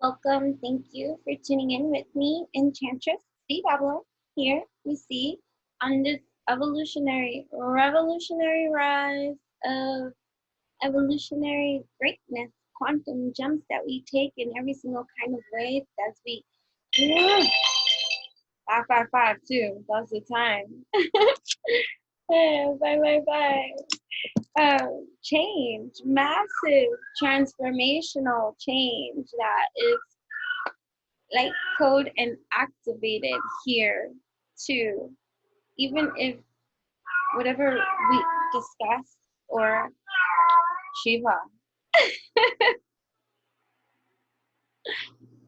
Welcome. Thank you for tuning in with me, Enchantress C. Babylon. Here we see on this revolutionary rise of evolutionary greatness, quantum jumps that we take in every single kind of way as we 555 too. That's the time. Bye. Change, massive transformational change that is light code and activated here too. Even if whatever we discuss or Shiva,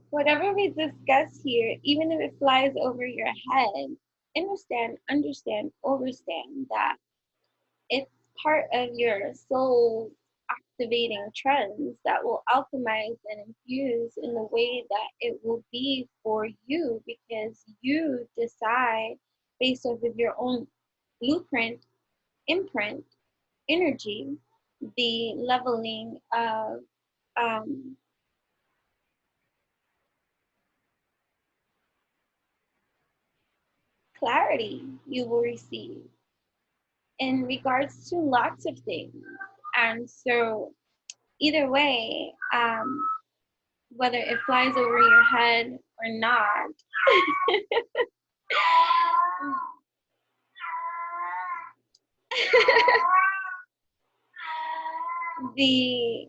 whatever we discuss here, even if it flies over your head, understand, overstand that it's part of your soul's activating trends that will alchemize and infuse in the way that it will be for you because you decide based off of your own blueprint, imprint, energy, the leveling of clarity you will receive in regards to lots of things. And so either way, whether it flies over your head or not, the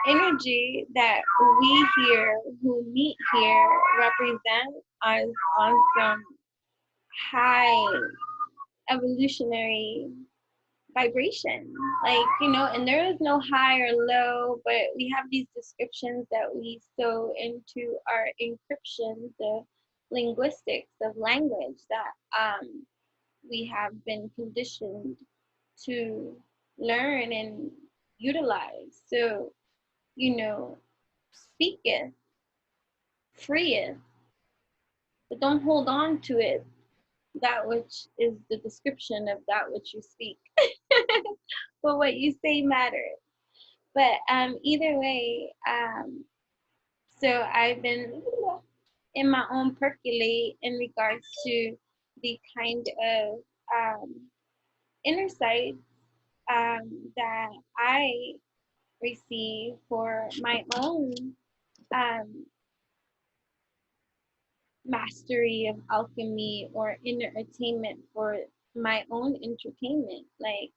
energy that we here who meet here represent us on some high evolutionary vibration, and there is no high or low, but we have these descriptions that we sew into our encryption, the linguistics of language that we have been conditioned to learn and utilize. So, speaketh, freeth, but don't hold on to it, that which is the description of that which you speak. But what you say matters. But either way, so I've been in my own percolate in regards to the kind of insight that I receive for my own mastery of alchemy or inner attainment for my own entertainment. Like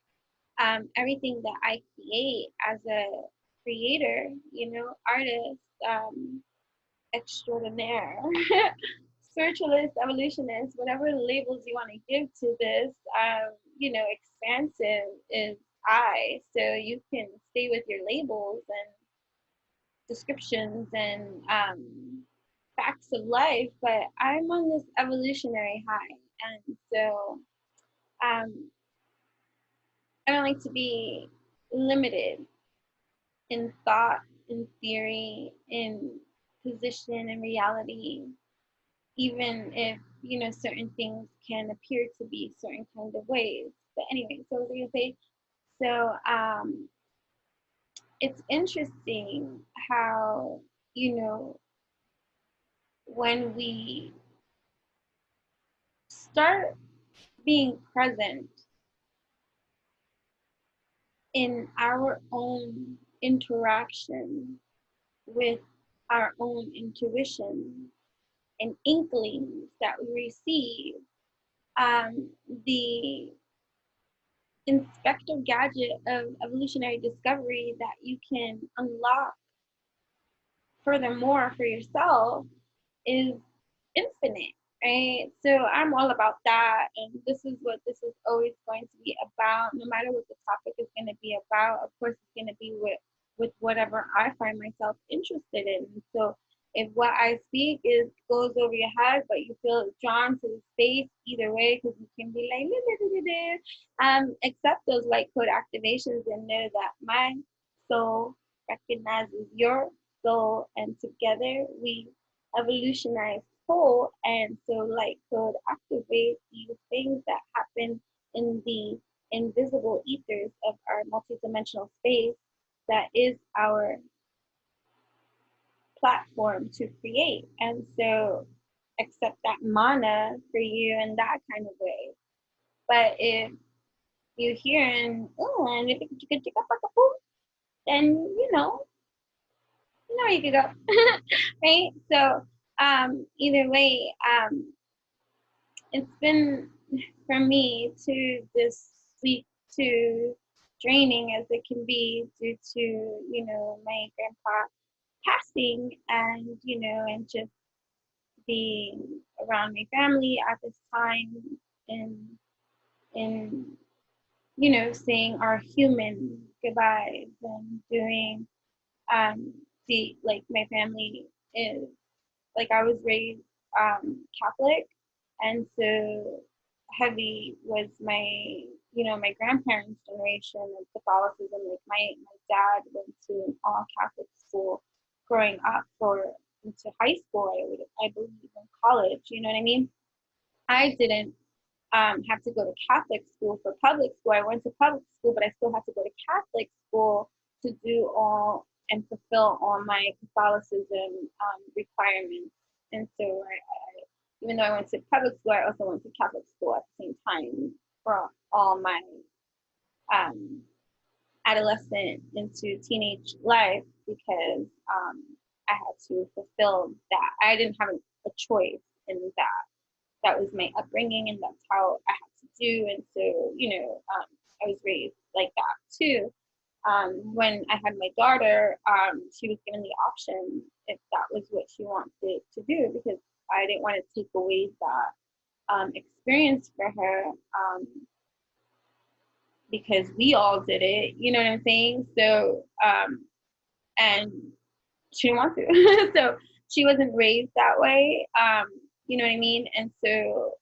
everything that I create as a creator, artist, extraordinaire, spiritualist, evolutionist, whatever labels you want to give to this, expansive is I. So you can stay with your labels and descriptions and facts of life, but I'm on this evolutionary high. And so I don't like to be limited in thought, in theory, in position, in reality, even if, certain things can appear to be certain kind of ways. But anyway, so what was I gonna say? So it's interesting how, when we start being present in our own interaction with our own intuition and inklings that we receive, the inspector gadget of evolutionary discovery that you can unlock furthermore for yourself is infinite, right? So I'm all about that, and this is what this is always going to be about, no matter what the topic is going to be about. Of course, it's going to be with whatever I find myself interested in. So if what I speak goes over your head, but you feel drawn to the space, either way, because you can be like, accept those light code activations and know that my soul recognizes your soul, and together we evolutionize whole. And so light code activates these things that happen in the invisible ethers of our multidimensional space that is our platform to create. And so accept that mana for you in that kind of way. But if you hear and then you could go. Right? So either way, it's been for me to this week too draining as it can be due to, my grandpa passing and just being around my family at this time and saying our human goodbyes and doing my family is like I was raised Catholic, and so heavy was my grandparents' generation of Catholicism. Like my dad went to an all Catholic school growing up for into high school. I believe in college. You know what I mean? I didn't have to go to Catholic school for public school. I went to public school, but I still had to go to Catholic school to do all and fulfill all my Catholicism requirements. And so even though I went to public school, I also went to Catholic school at the same time for all my adolescent into teenage life because I had to fulfill that. I didn't have a choice in that. That was my upbringing, and that's how I had to do. And so, I was raised like that too. When I had my daughter, she was given the option if that was what she wanted to do because I didn't want to take away that experience for her because we all did it. You know what I'm saying? So, and she didn't want to. So she wasn't raised that way. You know what I mean? And so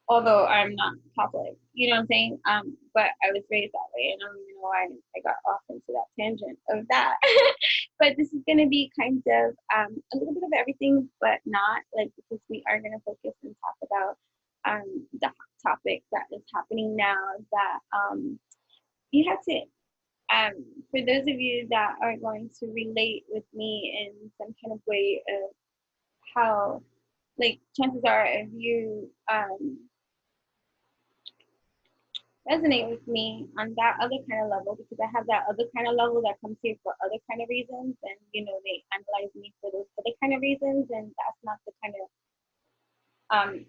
although I'm not Catholic, you know what I'm saying? But I was raised that way, and I don't even know why I got off into that tangent of that. But this is gonna be kind of a little bit of everything, but not like because we are gonna focus and talk about the topic that is happening now that you have to for those of you that are going to relate with me in some kind of way of how like chances are if you resonate with me on that other kind of level because I have that other kind of level that comes here for other kind of reasons and they analyze me for those other kind of reasons and that's not the kind of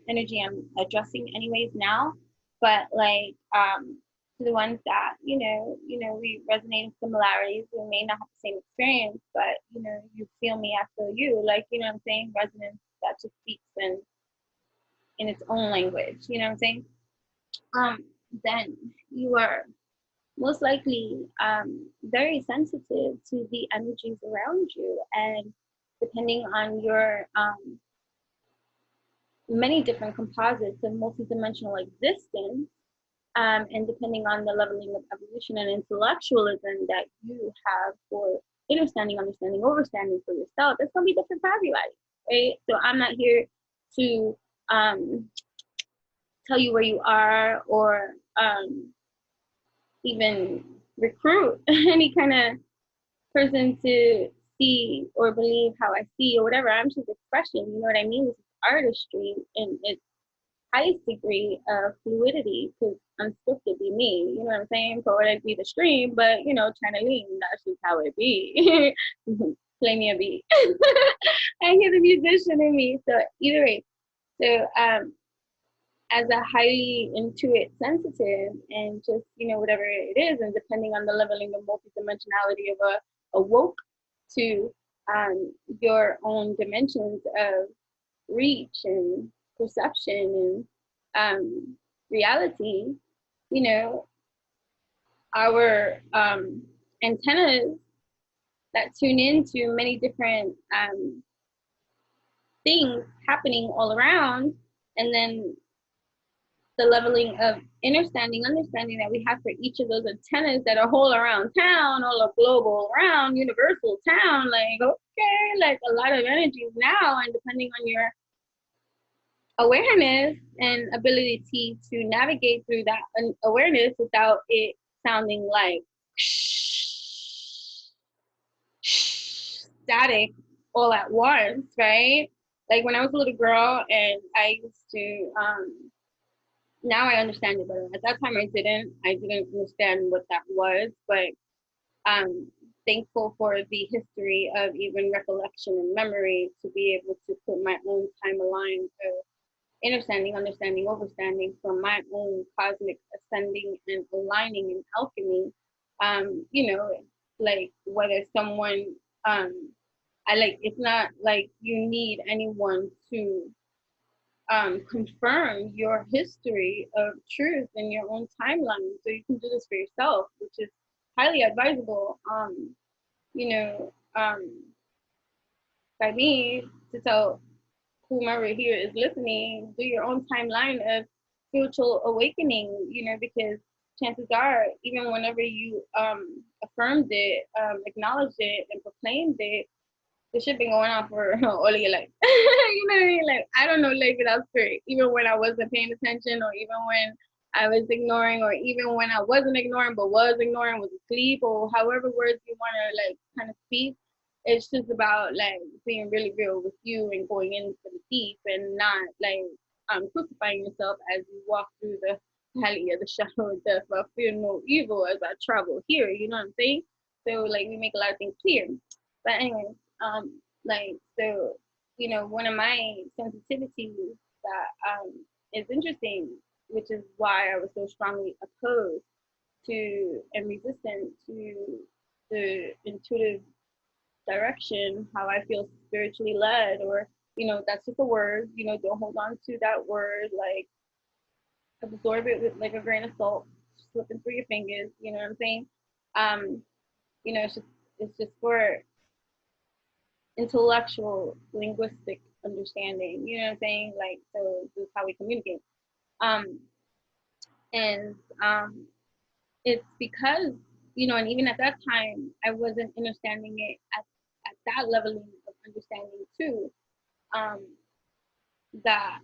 energy I'm addressing anyways now. But like to the ones that we resonate in similarities, we may not have the same experience, but you feel me, I feel you. Like what I'm saying, resonance that just speaks in its own language. You know what I'm saying? Then you are most likely very sensitive to the energies around you, and depending on your many different composites of multidimensional existence, and depending on the leveling of evolution and intellectualism that you have for understanding, overstanding for yourself, it's going to be different for everybody, right? So I'm not here to tell you where you are or even recruit any kind of person to see or believe how I see or whatever. I'm just expression, you know what I mean? This is artistry in its highest degree of fluidity because unscripted be me, you know what I'm saying? Poetic be the stream, but channeling, that's just how it be. Play me a beat. I hear the musician in me. So either way, so as a highly intuitive sensitive and just whatever it is, and depending on the leveling of multidimensionality of a woke to your own dimensions of reach and perception and reality, our antennas that tune into many different things happening all around, and then the leveling of understanding that we have for each of those antennas that are whole around town, all a global around universal town, like okay, like a lot of energies now, and depending on your awareness and ability to navigate through that awareness without it sounding like static all at once, right? Like when I was a little girl and I used to, now I understand it better. At that time I didn't understand what that was, but thankful for the history of even recollection and memory to be able to put my own timeline of understanding, overstanding from my own cosmic ascending and aligning in alchemy. You know, like whether someone, I like, it's not like you need anyone to confirm your history of truth in your own timeline. So you can do this for yourself, which is highly advisable. You know, by me to tell whomever here is listening, do your own timeline of spiritual awakening, you know, because chances are, even whenever you affirmed it, acknowledged it, and proclaimed it, this shit been going on for all of your life. You know what I mean? Like, I don't know life without spirit, even when I wasn't paying attention, or even when I was ignoring, or even when I wasn't ignoring, but was ignoring, was asleep, or however words you want to like kind of speak. It's just about like being really real with you and going into the deep and not like crucifying yourself as you walk through the valley of the shadow of death. I fear no evil as I travel here. You know what I'm saying? So like we make a lot of things clear. But anyways, like so, you know, one of my sensitivities that is interesting, which is why I was so strongly opposed to and resistant to the intuitive direction, how I feel spiritually led, or, you know, that's just a word, you know, don't hold on to that word, like absorb it with like a grain of salt, slipping through your fingers, you know what I'm saying? Um, you know, it's just for intellectual linguistic understanding, you know what I'm saying? Like, so this is how we communicate. Um, and it's because, you know, and even at that time, I wasn't understanding it at that leveling of understanding too. Um, that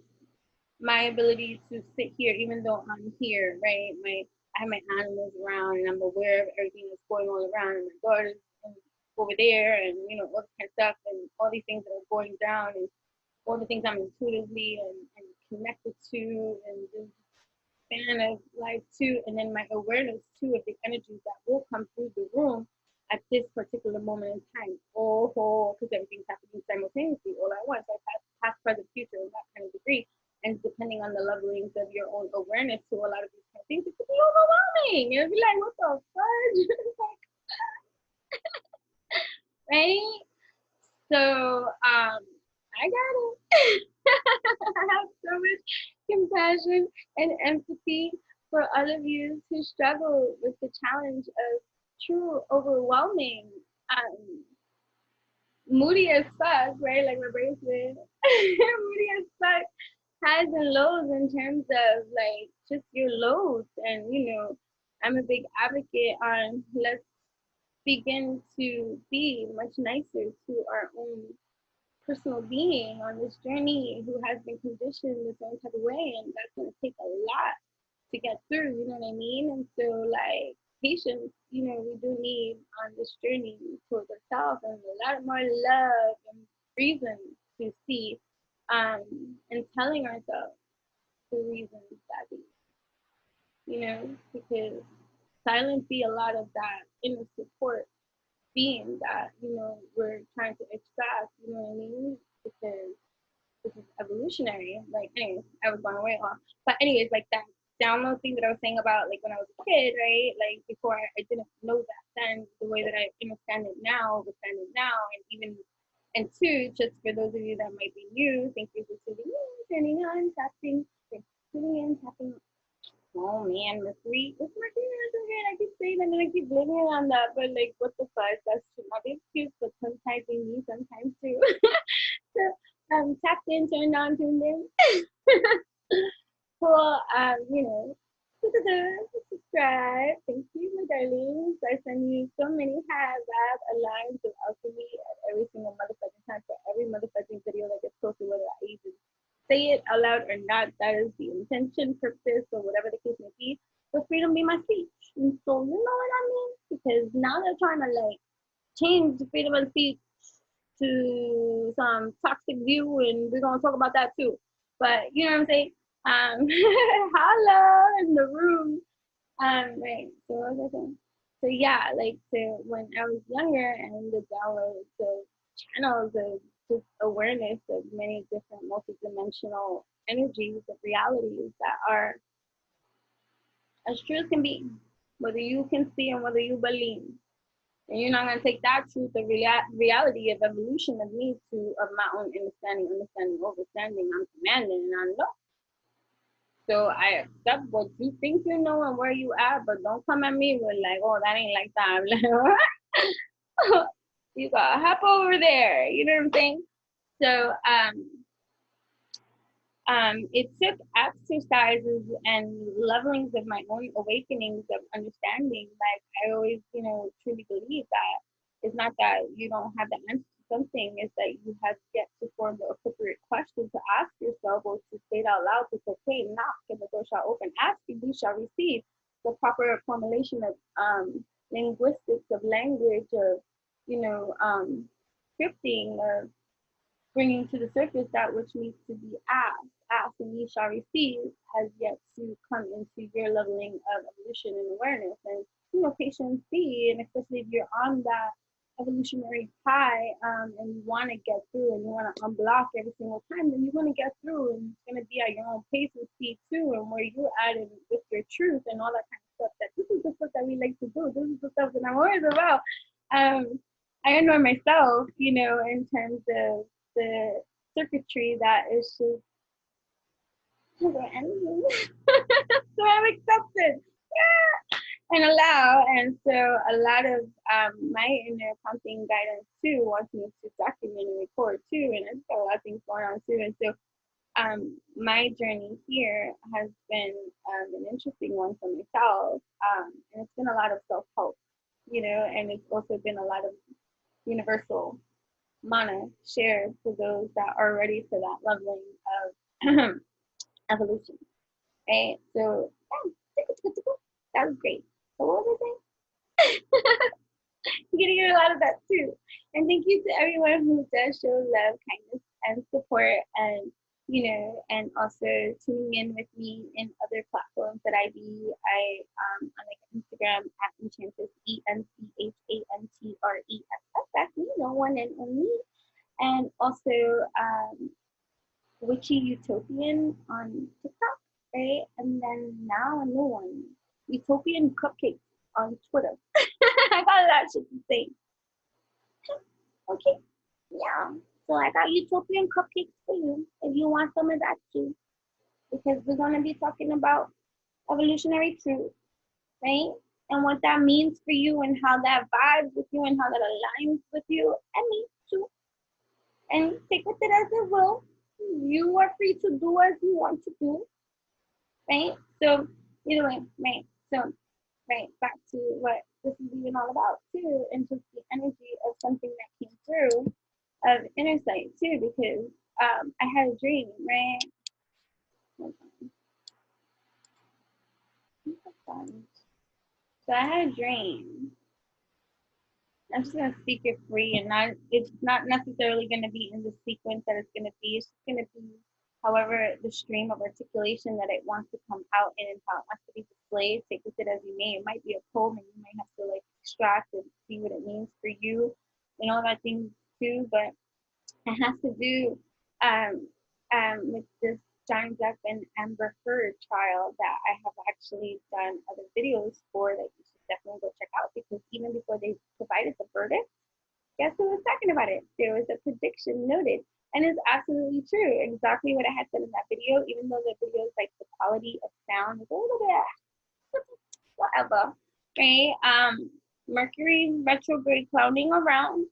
my ability to sit here, even though I'm here, right? I have my animals around, and I'm aware of everything that's going on around, and my daughter's over there, and you know all this kind of stuff, and all these things that are going down, and all the things I'm intuitively and connected to, and just fan of life too, and then my awareness too of the energies that will come through the room at this particular moment in time. Oh, because everything's happening simultaneously all at once, like past, present, future, in that kind of degree. And depending on the levelings of your own awareness to a lot of these kind of things, it could be overwhelming. You'll be like, what the fudge? Right? So I got it. I have so much compassion and empathy for all of you who struggle with the challenge of true overwhelming, um, moody as fuck, right? Like my bracelet, moody as fuck, highs and lows in terms of like just your loads. And you know, I'm a big advocate on let's begin to be much nicer to our own personal being on this journey who has been conditioned the same type of way, and that's going to take a lot to get through, you know what I mean? And so like patience, you know, we do need on this journey towards ourselves, and a lot more love and reason to see, and telling ourselves the reasons that you know, because silence be a lot of that inner support being that, you know, we're trying to extract, you know what I mean? Because this is evolutionary. Like, anyways, I was going way off. But anyways, like that download thing that I was saying about like when I was a kid, right? Like before I didn't know that then, the way that I understand it now, understand it now, and even and two, just for those of you that might be new, thank you for tuning in, turning on, tapping, tuning in, tapping. Oh man, Mercury. What's Mercury retrograde? I keep saying that and I keep blaming it on that, but like, what the fuck? That's not the excuse, but sometimes we need, sometimes too. So, tapped in, turned on, tuned in. Cool. You know, subscribe. Thank you, my darlings. I send you so many lab aligns of alchemy at every single motherfucking time for every motherfucking video that gets posted, whether I even say it out loud or not. That is the intention, purpose, or whatever the case may be. For freedom be my speech. And so you know what I mean? Because now they're trying to like change the freedom of speech to some toxic view, and we're gonna talk about that too. But you know what I'm saying? Hello in the room. Right. So what was I saying? So yeah, like when I was younger and the download the channels of just awareness of many different multidimensional energies of realities that are as true as can be, whether you can see and whether you believe. And you're not going to take that truth of reality of evolution of me to of my own understanding, overstanding. I'm commanding, and I know. So I accept what you think you know and where you at, but don't come at me with like, oh, that ain't like that. I'm like, what? You gotta hop over there. You know what I'm saying? So it took exercises and levelings of my own awakenings of understanding. Like I always, truly believe that it's not that you don't have the answer to something, it's that you have yet to form the appropriate question to ask yourself or to say it out loud to say, okay, knock and the door shall open, ask and you shall receive. The proper formulation of linguistics, of language, of, scripting, of bringing to the surface that which needs to be asked. Ask and ye shall receive has yet to come into your leveling of evolution and awareness. And, patience be, and especially if you're on that evolutionary high and you want to get through and you want to unblock every single time, then you're going to get through and it's going to be at your own pace and speed too, and where you're at and with your truth and all that kind of stuff. That this is the stuff that we like to do. This is the stuff that I'm always about. I know myself, in terms of the circuitry that is just so I'm accepted. Yeah. And allow. And so a lot of my inner prompting guidance too wants me to document and record too. And there's a lot of things going on too. And so my journey here has been an interesting one for myself. And it's been a lot of self-help, and it's also been a lot of universal manna shared for those that are ready for that leveling of evolution. Right? So that was great. So what was I saying? You're gonna hear a lot of that too. And thank you to everyone who does show love, kindness, and support, and and also tuning in with me in other platforms that I be. On like Instagram at Enchantress, ENCHANTRESS. That's me, no one and only. And also Witchy Utopian on TikTok, right? And then now a new one, Utopian Cupcakes on Twitter. I got that shit to say. Okay, yeah. So I got Utopian Cupcakes for you if you want some of that too, because we're gonna be talking about evolutionary truth, right? And what that means for you and how that vibes with you and how that aligns with you and me too. And take with it as it will. You are free to do as you want to do, right? So either way, right? So right, back to what this is even all about too, and just the energy of something that came through of insight too, because I had a dream, right? So I had a dream. I'm just gonna speak it free, and it's not necessarily gonna be in the sequence that it's gonna be. It's just gonna be however the stream of articulation that it wants to come out in and how it wants to be displayed. Take with it as you may. It might be a poem and you might have to like extract and see what it means for you and all that things too, but it has to do with this Johnny Depp and Amber Heard trial that I have actually done other videos for that you should definitely go check out, because even before they provided the verdict, guess who was talking about it? There was a prediction noted. And it's absolutely true. Exactly what I had said in that video, even though the video is like the quality of sound is a little bit whatever. Right? Mercury retrograde clouding around.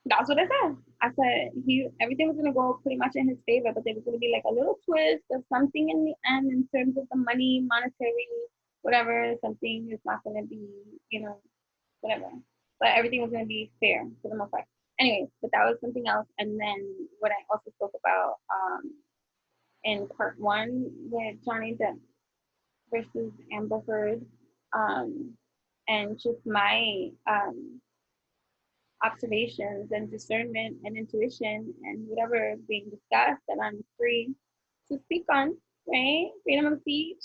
That's what I said. I said everything was gonna go pretty much in his favor, but there was gonna be like a little twist of something in the end in terms of the money, monetary, whatever. Something is not gonna be, whatever. But everything was gonna be fair for the most part. Anyways, but that was something else. And then what I also spoke about in part one with Johnny Depp versus Amber Heard, and just my observations and discernment and intuition and whatever is being discussed that I'm free to speak on, right? Freedom of speech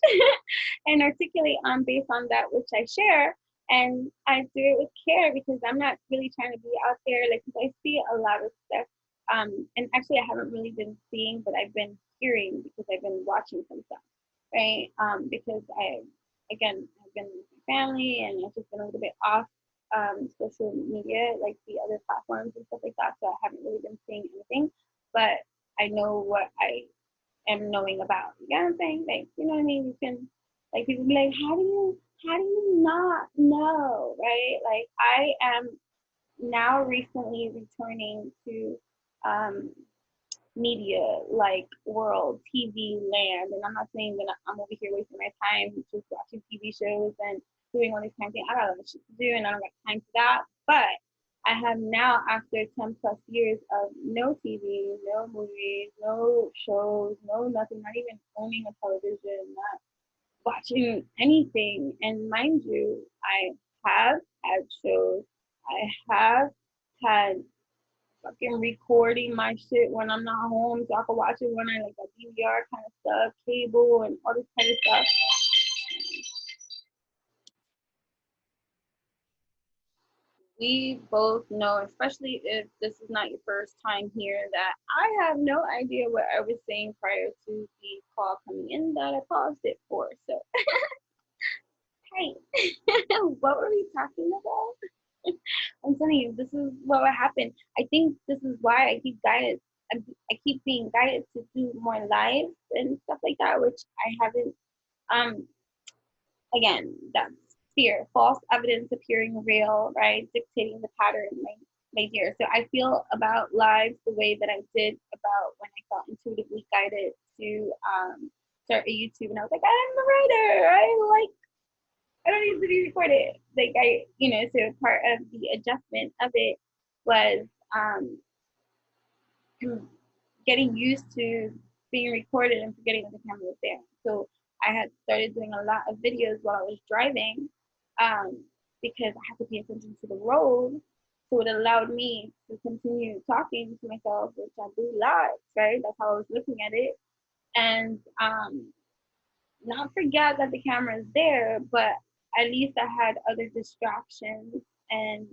and articulate on based on that which I share. And I do it with care because I'm not really trying to be out there. Like, 'cause I see a lot of stuff. And actually, I haven't really been seeing, but I've been hearing because I've been watching some stuff, right? Because again, I've been with my family and I've just been a little bit off social media, like the other platforms and stuff like that. So I haven't really been seeing anything, but I know what I am knowing about. You know what I'm saying? Like, you know what I mean? You can, like, people be like, how do you not know, right? Like, I am now recently returning to um, media like world, TV land. And I'm not saying that I'm over here wasting my time just watching TV shows and doing all these kind of things. I got a lot of shit to do and I don't got time for that. But I have now, after 10 plus years of no TV, no movies, no shows, no nothing, not even owning a television, not watching anything. And mind you, I have had shows, I have had fucking recording my shit when I'm not home so I can watch it when I like a DVR kind of stuff, cable and all this kind of stuff. We both know, especially if this is not your first time here, that I have no idea what I was saying prior to the call coming in that I paused it for. So, hey, what were we talking about? I'm telling you, this is what would happen. I think this is why I keep guided. I keep being guided to do more lives and stuff like that, which I haven't. Um, again, that's fear, false evidence appearing real, right? Dictating the pattern, my dear. So I feel about lives the way that I did about when I felt intuitively guided to start a YouTube, and I was like, I'm a writer. I don't need to be recorded. Like so part of the adjustment of it was um, getting used to being recorded and forgetting that the camera was there. So I had started doing a lot of videos while I was driving because I had to pay attention to the road. So it allowed me to continue talking to myself, which I do live, right? That's how I was looking at it. And not forget that the camera is there, but at least I had other distractions and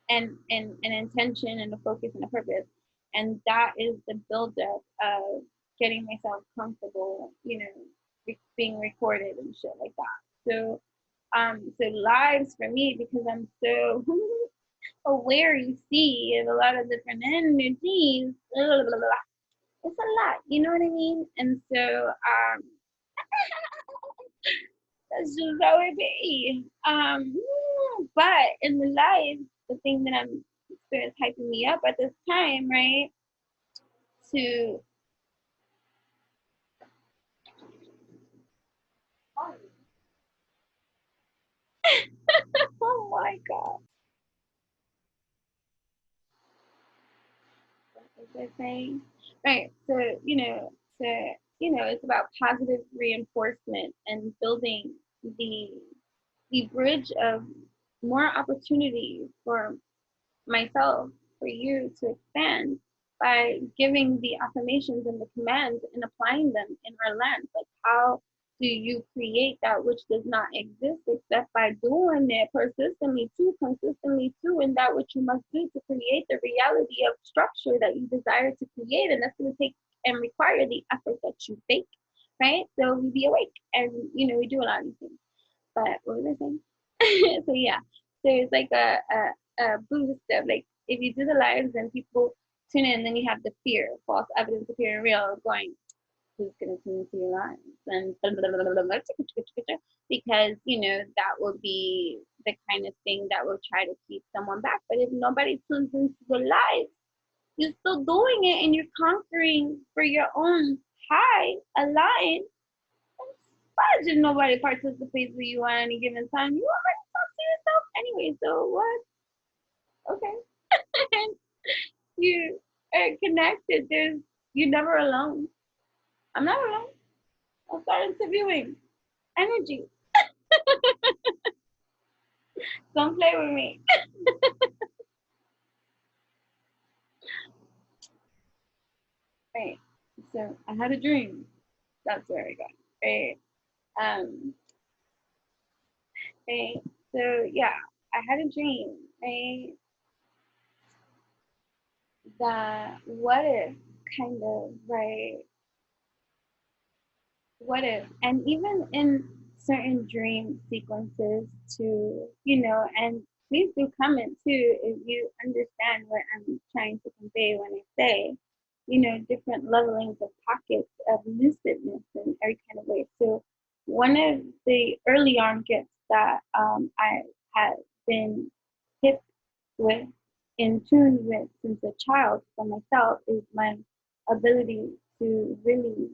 and intention and a focus and a purpose. And that is the buildup of getting myself comfortable, being recorded and shit like that. So lives for me, because I'm so aware, you see, of a lot of different energies. Blah, blah, blah, blah. It's a lot, you know what I mean? And so that's just how it be. But in the life, the thing that I'm spirit's hyping me up at this time, right? To oh my god, what was I saying? Right. So it's about positive reinforcement and building the the bridge of more opportunities for myself, for you to expand by giving the affirmations and the commands and applying them in our land. Like, how do you create that which does not exist except by doing it consistently too, and that which you must do to create the reality of structure that you desire to create? And that's going to take and require the effort that you take, right? So we be awake and, we do a lot of these things. But what was I saying? So yeah, so it's like a boost of, like, if you do the lives and people tune in, then you have the fear, false evidence appearing real, going, who's going to tune into your lives? And blah, blah, blah, blah, blah, because, that will be the kind of thing that will try to keep someone back. But if nobody tunes into the lives, you're still doing it and you're conquering for your own high, aligned. Imagine nobody participates with you at any given time. You already talk to yourself anyway, so what? Okay. You are connected. You're never alone. I'm not alone. I'll start interviewing energy. Don't play with me. So I had a dream. That's where I got it. Right? Right. So yeah, I had a dream, right? That what if kind of, right? What if, and even in certain dream sequences too, and please do comment too if you understand what I'm trying to convey when I say, different levelings of pockets of lucidness in every kind of way. So one of the early on gifts that I had been hit with, in tune with since a child for myself, is my ability to really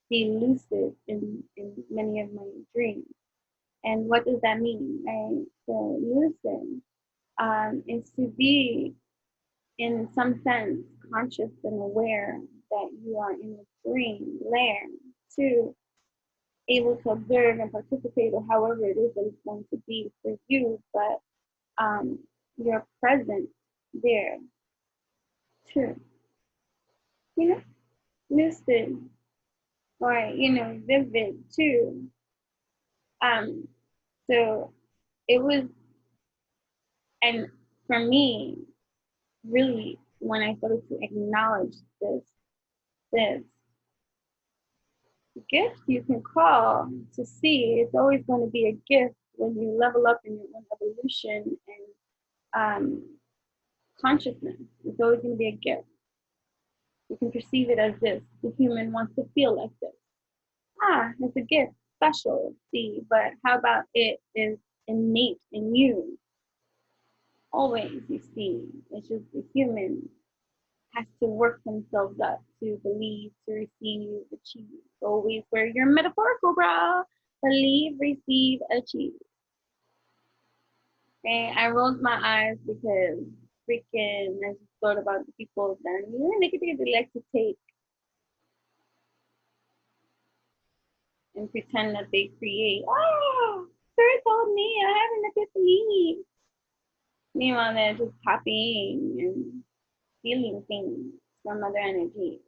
be lucid in many of my dreams. And what does that mean, right? So lucid is to be, in some sense, conscious and aware that you are in a dream lair, to able to observe and participate, or however it is that it's going to be for you, but um, you're present there too, you know, lucid, or vivid too. Um, so it was, and for me, really, when I started to acknowledge this gift, you can call to see, it's always going to be a gift when you level up in your own evolution and consciousness. It's always going to be a gift. You can perceive it as this. The human wants to feel like this. It's a gift, special, see, but how about it is innate in you? Always, you see, it's just the human has to work themselves up to believe, to receive, achieve. Always wear your metaphorical bra. Believe, receive, achieve. Okay, I rolled my eyes because freaking I just thought about the people that they like to take and pretend that they create. Oh, Spirit told me I have an epiphany. Meanwhile, they're just copying and stealing things from other energies.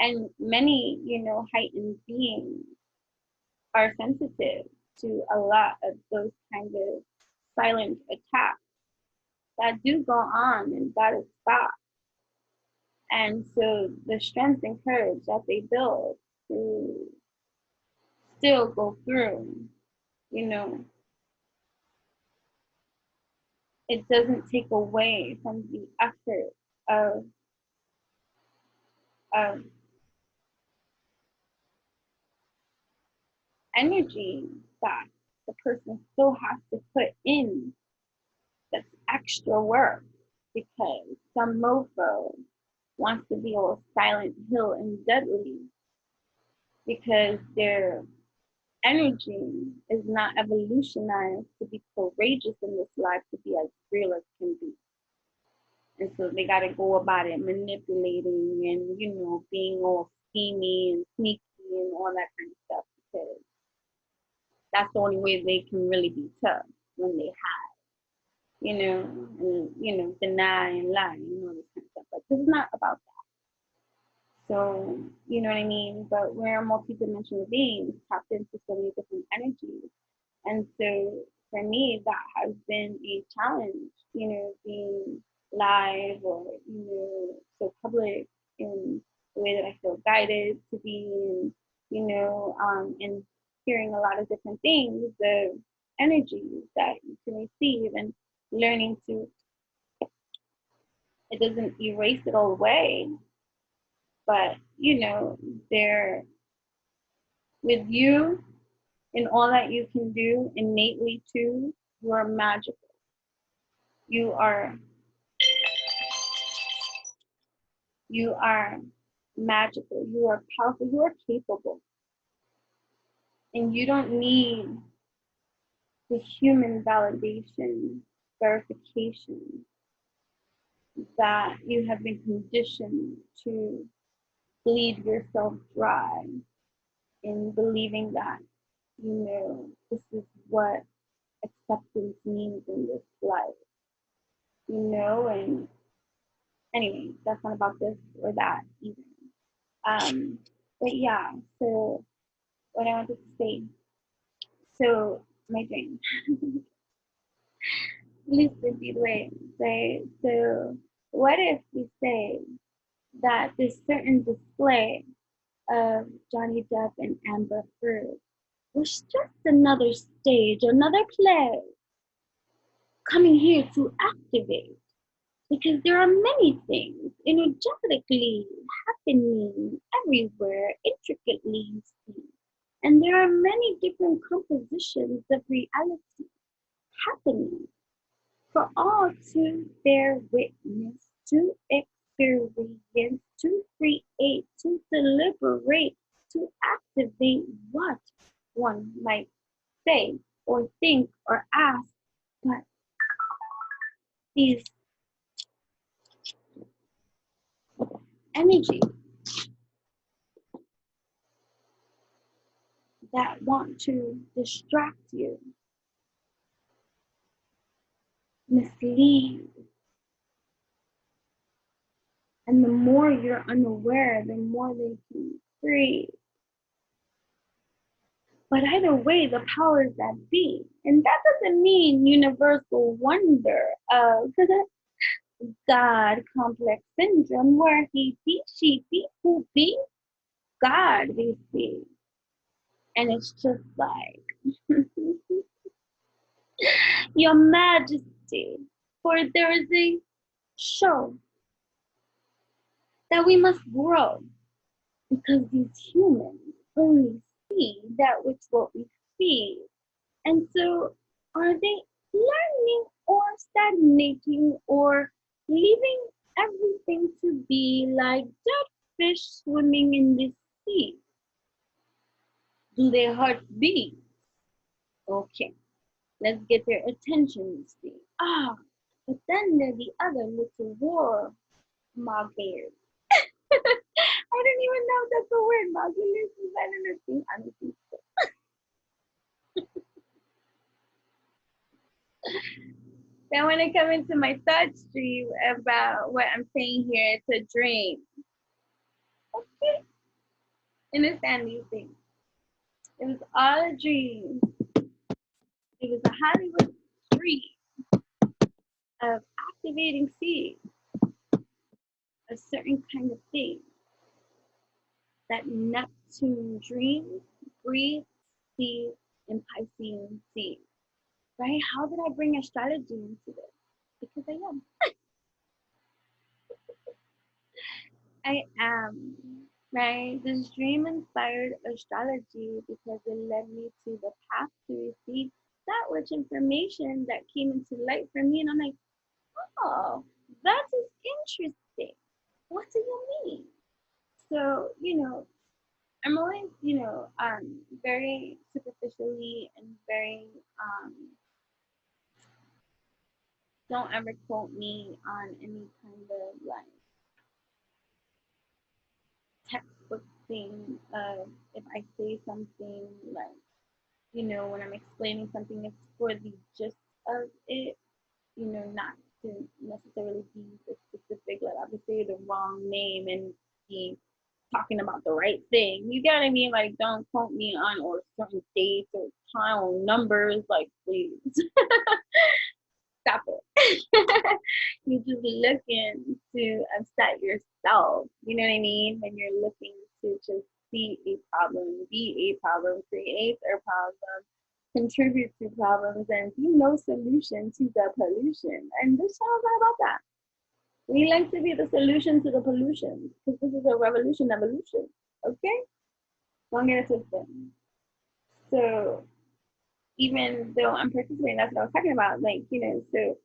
And many, heightened beings are sensitive to a lot of those kind of silent attacks that do go on and gotta stop. And so the strength and courage that they build to still go through, you know, it doesn't take away from the effort of of energy that the person still has to put in, that's extra work, because some mofo wants to be all silent hill and deadly because their energy is not evolutionized to be courageous in this life, to be as real as can be. And so they got to go about it manipulating and, being all schemy and sneaky and all that kind of stuff, because that's the only way they can really be tough, when they hide, and, deny and lie and all this kind of stuff. But this is not about that. So, you know what I mean? But we're multidimensional beings tapped into so many different energies. And so for me, that has been a challenge, being live or, so public in the way that I feel guided to be, and hearing a lot of different things, the energies that you can receive, and learning to, it doesn't erase it all away, but, they're with you in all that you can do innately too. You are magical. You are You are magical. You are powerful. You are capable. And you don't need the human validation, verification that you have been conditioned to bleed yourself dry in believing that, this is what acceptance means in this life, and anyway, that's not about this or that either. But yeah, so what I wanted to say. So my dream. Listen, be the way. Say, so what if we say that this certain display of Johnny Depp and Amber Heard was just another stage, another play coming here to activate? Because there are many things energetically happening everywhere, intricately seen. And there are many different compositions of reality happening for all to bear witness, to experience, to create, to deliberate, to activate what one might say or think or ask. But these energies that want to distract you, mislead, and the more you're unaware, the more they can create. But either way, the powers that be, and that doesn't mean universal wonder of God complex syndrome, where he be, she be, who be, God we see. And it's just like, Your Majesty, for there is a show that we must grow, because these humans only see that which what we see. And so are they learning or stagnating or leaving everything to be like dead fish swimming in the sea? Do their hearts beat? Okay, let's get their attention, see. But then there's the other little war mogulars. I didn't even know that's a word. Mogulars, is that a thing? I don't think so. Then when I come into my thought stream about what I'm saying here, it's a dream. Okay, understand these things. It was all a dream. It was a Hollywood dream of activating seeds, a certain kind of thing that Neptune dreams, breathes, seeds, and Piscean seeds. Right? How did I bring astrology into this? Because I am. I am. Right? This dream inspired astrology because it led me to the path to receive that which information that came into light for me. And I'm like, oh, that is interesting. What do you mean? So, I'm always, very superficially and very, don't ever quote me on any kind of like textbook thing of if I say something like, when I'm explaining something, it's for the gist of it, not to necessarily be the specific, like I would say the wrong name and be talking about the right thing. You get what I mean? Like, don't quote me on or certain dates or time or numbers. Like, please stop it. You're just looking to upset yourself. You know what I mean? When you're looking to just see a problem, be a problem, create a problem, contribute to problems, and be no solution to the pollution. And this channel's not about that. We like to be the solution to the pollution because this is a revolution evolution. Okay? Don't get it twisted. So even though I'm participating, that's what I was talking about. Like, so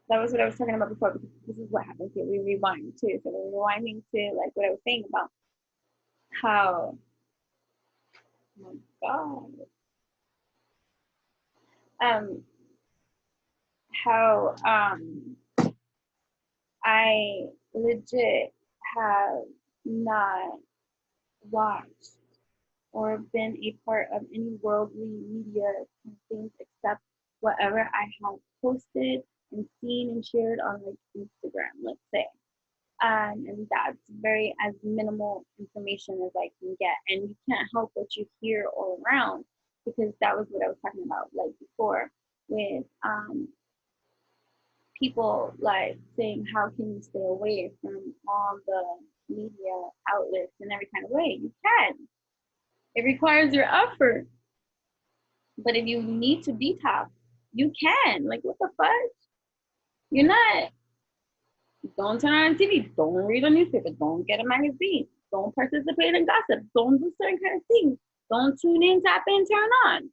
that was what I was talking about before, because this is what happens here. We rewind too. So we're rewinding to like what I was saying about how, oh my God, how I legit have not watched or been a part of any worldly media things except whatever I have posted and seen and shared on like Instagram, let's say. And that's very as minimal information as I can get, and you can't help what you hear all around, because that was what I was talking about like before with people like saying how can you stay away from all the media outlets in every kind of way. You can. It requires your effort, but if you need to detox, you can. Like, what the fuck? You're not. Don't turn on TV. Don't read a newspaper. Don't get a magazine. Don't participate in gossip. Don't do certain kind of things. Don't tune in, tap in, turn on.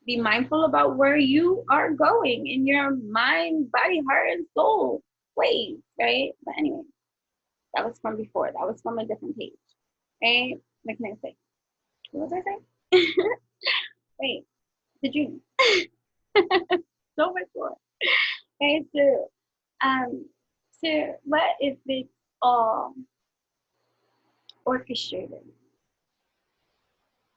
Be mindful about where you are going in your mind, body, heart, and soul ways, right? But anyway, that was from before. That was from a different page, right? What can I say? What was I saying? Wait, the dream. So much more. Okay, so what if it's all orchestrated?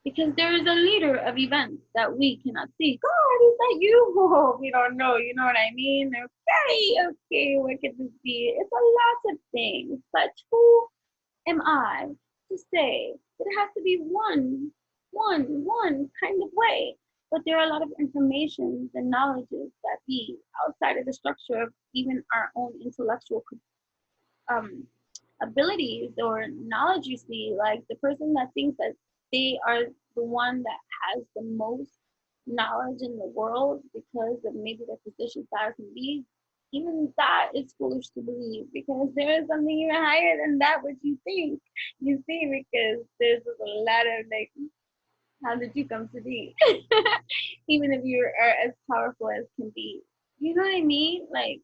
Because there is a leader of events that we cannot see. God, is that you? Oh, we don't know. You know what I mean? Okay. What could this be? It's a lot of things. But who am I to say that it has to be one kind of way? But there are a lot of informations and knowledges that be outside of the structure of even our own intellectual um, abilities or knowledge. You see, like the person that thinks that they are the one that has the most knowledge in the world because of maybe their position, status, and be, even that is foolish to believe, because there is something even higher than that which you think. You see, because there's a lot of like, how did you come to be? Even if you are as powerful as can be. You know what I mean? Like,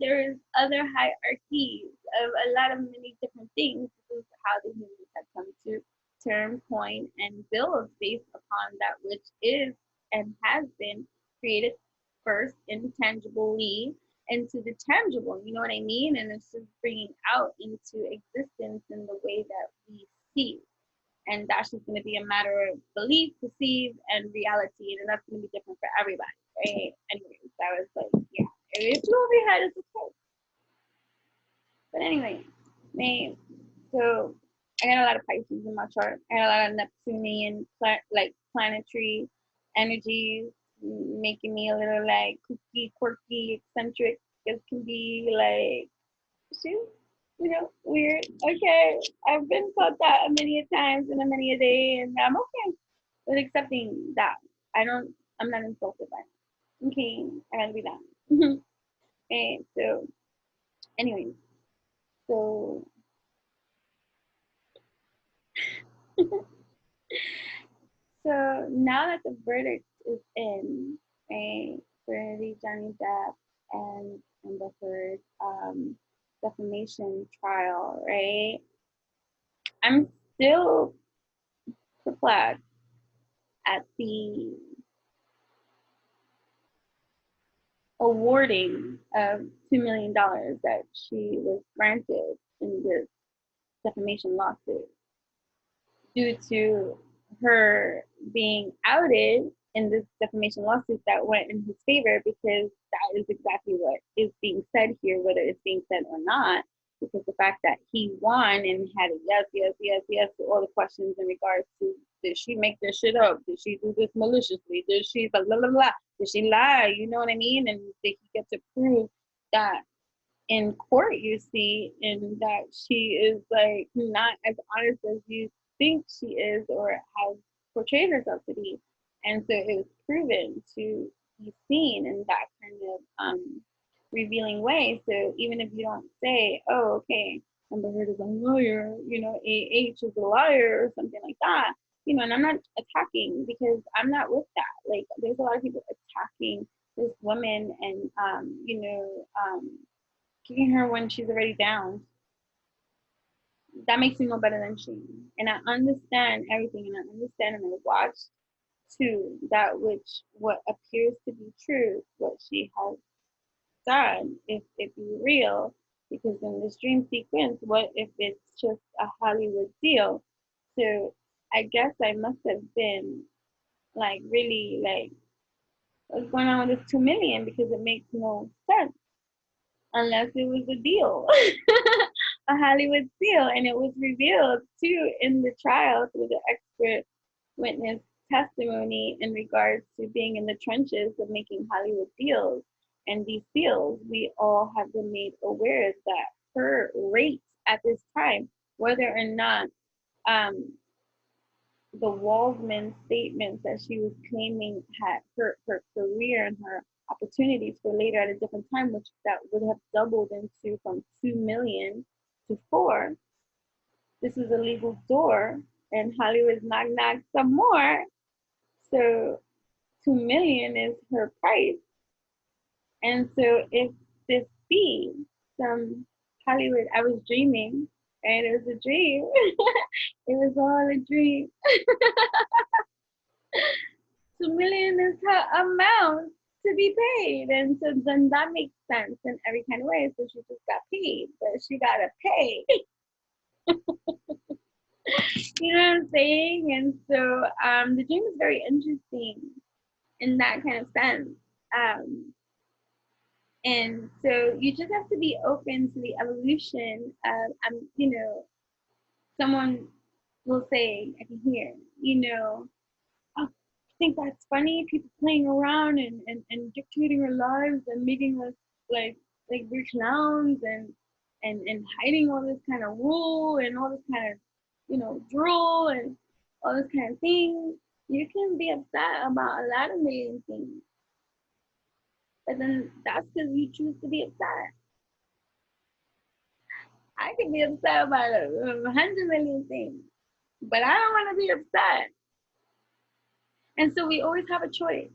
there is other hierarchies of a lot of many different things. This is how the humans have come to term, coin, and build based upon that which is and has been created first intangibly into the tangible. You know what I mean? And it's just bringing out into existence in the way that we see, and that's just going to be a matter of belief, perceive, and reality, and that's going to be different for everybody, right? Anyways, that was like, yeah, if it's over your head, it's okay. But anyway, man, so I got a lot of Pisces in my chart. I got a lot of Neptunian, like planetary energies, making me a little like kooky, quirky, eccentric as can be, like, shoot, weird. Okay, I've been taught that many a times and a many a day, and I'm okay with accepting that. I'm not insulted by it. Okay, I gotta be that. Okay, so, anyway, so, so now that the verdict is in, right, for the Johnny Depp and Amber Heard defamation trial, right, I'm still perplexed at the awarding of $2 million that she was granted in this defamation lawsuit due to her being outed in this defamation lawsuit that went in his favor, because that is exactly what is being said here, whether it's being said or not. Because the fact that he won and had a yes to all the questions in regards to, did she make this shit up? Did she do this maliciously? Did she blah blah blah? Did she lie? You know what I mean? And did he get to prove that in court, you see, and that she is like not as honest as you think she is or has portrayed herself to be. And so it was proven to be seen in that kind of revealing way. So even if you don't say, oh, okay, Amber Heard is a lawyer, AH is a liar or something like that, and I'm not attacking, because I'm not with that. Like, there's a lot of people attacking this woman and, kicking her when she's already down. That makes me no better than she. And I understand everything, and I understand, and I watched too that which what appears to be true, what she has done, if it be real. Because in this dream sequence, what if it's just a Hollywood deal? So I guess I must have been like really like, what's going on with this 2 million, because it makes no sense unless it was a deal. a Hollywood seal, and it was revealed too in the trial through the expert witness testimony in regards to being in the trenches of making Hollywood deals. And these seals, we all have been made aware that her rate at this time, whether or not the Waldman statements that she was claiming had her career and her opportunities for later at a different time, which that would have doubled into from 2 million to 4. This is a legal door, and Hollywood's knock knock some more. So 2 million is her price. And so if this be some Hollywood, I was dreaming, and it was a dream. It was all a dream. 2 million is her amount to be paid. And so then that makes sense in every kind of way. So she just got paid, but she gotta pay. You know what I'm saying? And so the dream is very interesting in that kind of sense. And so you just have to be open to the evolution of, someone will say, I can hear, oh, I think that's funny, people playing around and dictating our lives and making us like we're clowns and hiding all this kind of rule and all this kind of, drool and all this kind of thing. You can be upset about a lot of million things. But then that's because you choose to be upset. I can be upset about 100 million things, but I don't want to be upset. And so we always have a choice.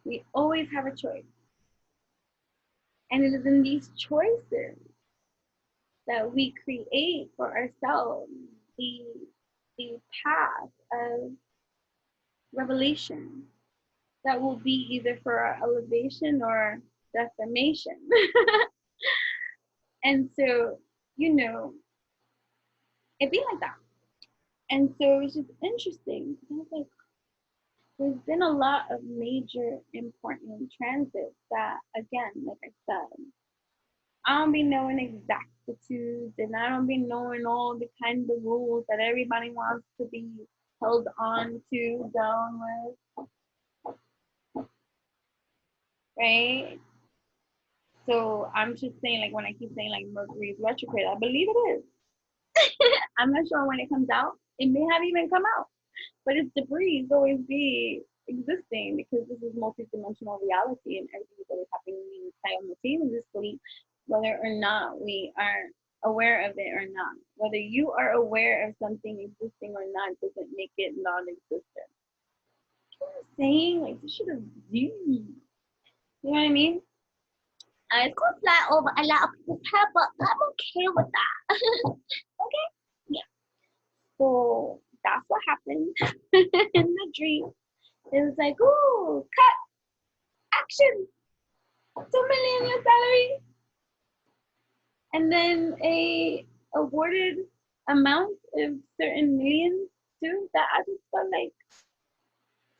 We always have a choice. And it is in these choices that we create for ourselves the path of revelation that will be either for our elevation or defamation. And so, it'd be like that. And so it's just interesting. I was like, there's been a lot of major important transits that, again, like I said, I don't be knowing exactitudes and I don't be knowing all the kinds of rules that everybody wants to be held on to, down with, right? So I'm just saying, like, when I keep saying, like, Mercury is retrograde, I believe it is. I'm not sure when it comes out. It may have even come out, but its debris always be existing because this is multi-dimensional reality and everything is always happening simultaneously, whether or not we are aware of it or not. Whether you are aware of something existing or not doesn't make it non-existent. You know what I'm saying? Like, this shit is deep. You know what I mean? It's gonna fly over a lot of people's head, but I'm okay with that. Okay? Yeah. So that's what happened in the dream. It was like, ooh, cut, action, 2 million your salary, and then a awarded amount of certain millions too. That I just felt like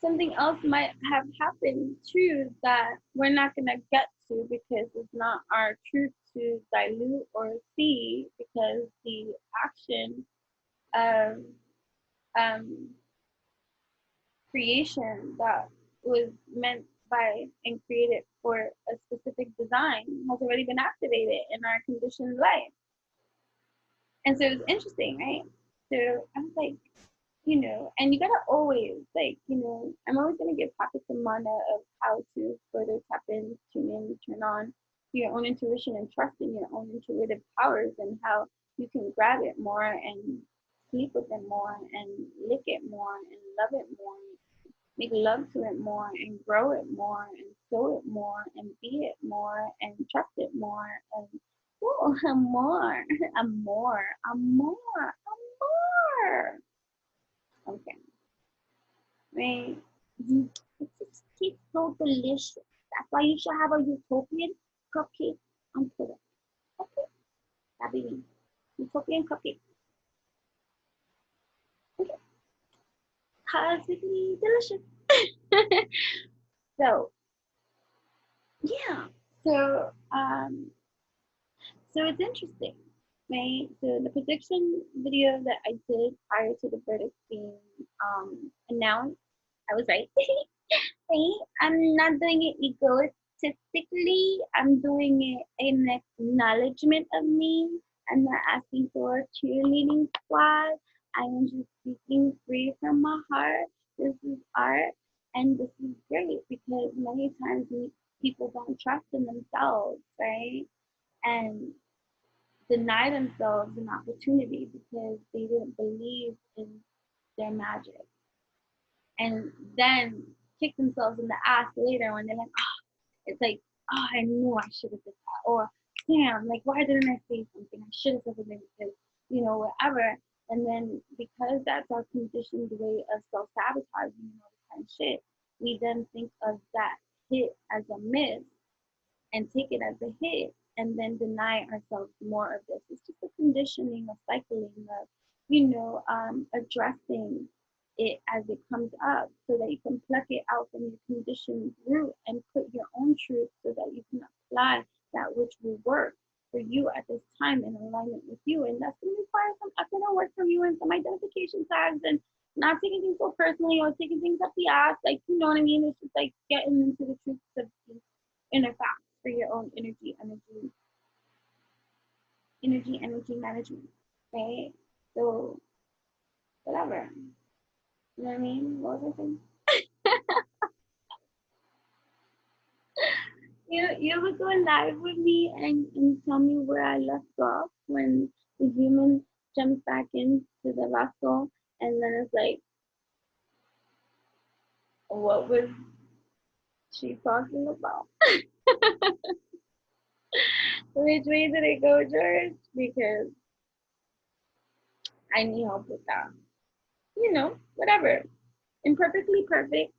something else might have happened too that we're not gonna get to because it's not our truth to dilute or see because the action of creation that was meant by and created for a specific design has already been activated in our conditioned life. And so it was interesting, right? So I was like, and you gotta always, like, I'm always gonna give pockets of mana of how to further tap in, tune in, turn on your own intuition and trust in your own intuitive powers and how you can grab it more and sleep with it more and lick it more and love it more, make love to it more and grow it more and sow it more and be it more and trust it more and more, more. Okay. Right? It just tastes so delicious. That's why you should have a utopian cupcake on Twitter. Okay? That'd be me. Utopian cupcake. Okay. Cosmically delicious. So, yeah. So, So it's interesting, right? So the prediction video that I did prior to the verdict being announced, I was right. Right? I'm not doing it egotistically. I'm doing it in acknowledgement of me. I'm not asking for a cheerleading squad. I am just speaking free from my heart. This is art, and this is great because many times people don't trust in themselves, right? And deny themselves an opportunity because they didn't believe in their magic. And then kick themselves in the ass later when they're like, oh, it's like, oh, I knew I should have did that. Or, damn, like, why didn't I say something? I should have said something because, whatever. And then because that's our conditioned way of self sabotaging and all this kind of shit, we then think of that hit as a miss and take it as a hit and then deny ourselves more of this. It's just a conditioning, a cycling of, addressing it as it comes up so that you can pluck it out from your conditioned root and put your own truth so that you can apply that which will work for you at this time in alignment with you. And that's going to require some effort and work from you and some identification tags and not taking things so personally or taking things up the ass. Like, you know what I mean? It's just like getting into the truth of the inner facts for your own energy management, right? So whatever. You know what I mean? What was I saying? You would go live with me and tell me where I left off when the human jumps back into the vessel and then it's like, what was she talking about? Which way did it go, George? Because I need help with that. Whatever. Imperfectly perfect.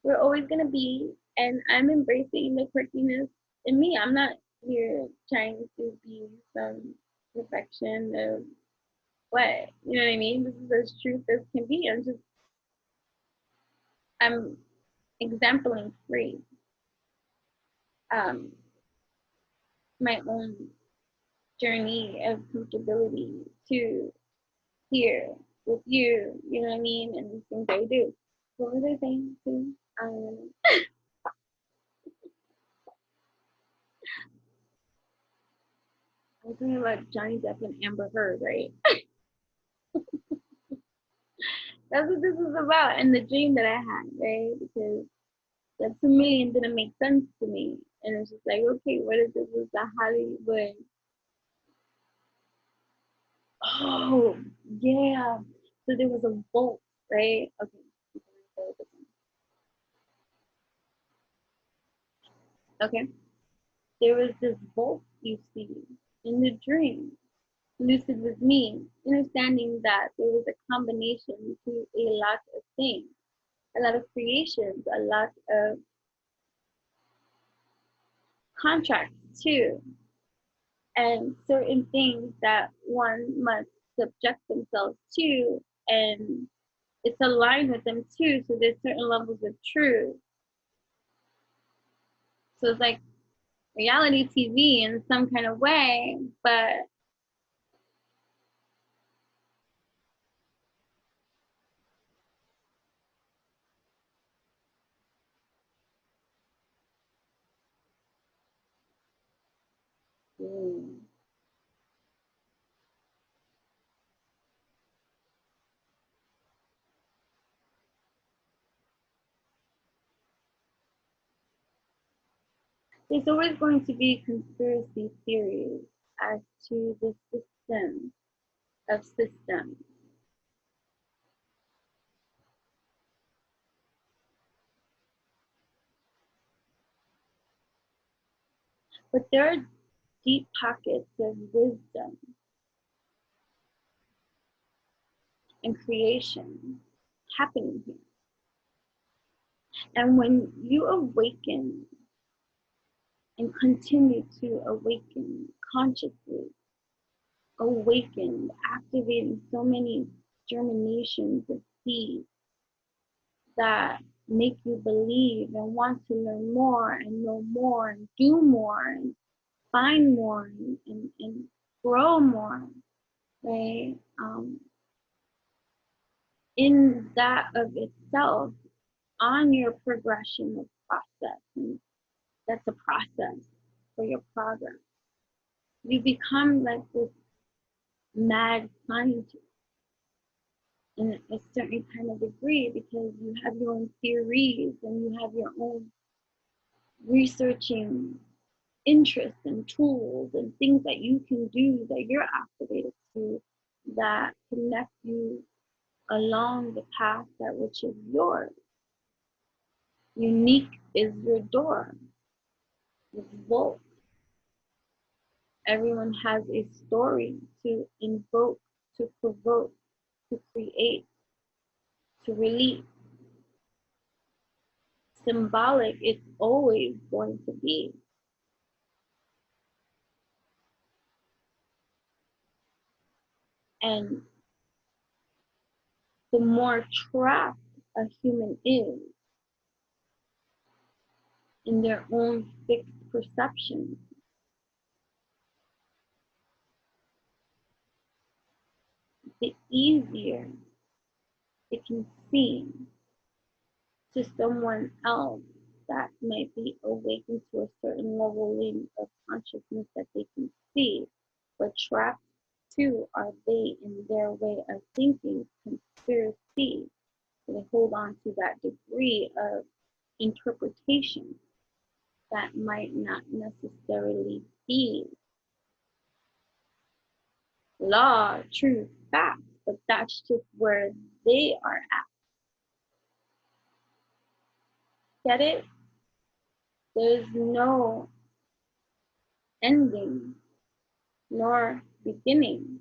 We're always gonna be, and I'm embracing the quirkiness in me. I'm not here trying to be some perfection of what, you know what I mean? This is as truth as can be. I'm exempling free um, my own journey of comfortability to here with you, you know what I mean? And the things I do. What was I saying too? I was talking about Johnny Depp and Amber Heard, right? That's what this is about, and the dream that I had, right? Because that 2 million didn't make sense to me, and it's just like, okay, what if this was the Hollywood? Oh, yeah. So there was a vault, right? Okay. There was this vault you see in the dream, lucid with me, understanding that there was a combination to a lot of things, a lot of creations, a lot of contracts too, and certain things that one must subject themselves to, and it's aligned with them too. So there's certain levels of truth. So it's like reality TV in some kind of way, but there's always going to be conspiracy theories as to the system of systems. But there are deep pockets of wisdom and creation happening here. And when you awaken and continue to awaken consciously, awaken, activating so many germinations of seeds that make you believe and want to learn more and know more and do more and find more and grow more, right? In that of itself, on your progression of process, and that's a process for your progress. You become like this mad scientist in a certain kind of degree because you have your own theories and you have your own researching interests and tools and things that you can do that you're activated to that connect you along the path that which is yours. Unique is your door. It's both. Everyone has a story to invoke, to provoke, to create, to release. Symbolic, it's always going to be. And the more trapped a human is in their own fixed perceptions, the easier it can seem to someone else that might be awakened to a certain level of consciousness that they can see, but trapped too are they in their way of thinking, conspiracy. They hold on to that degree of interpretation that might not necessarily be law, truth, fact, but that's just where they are at. Get it? There's no ending nor beginning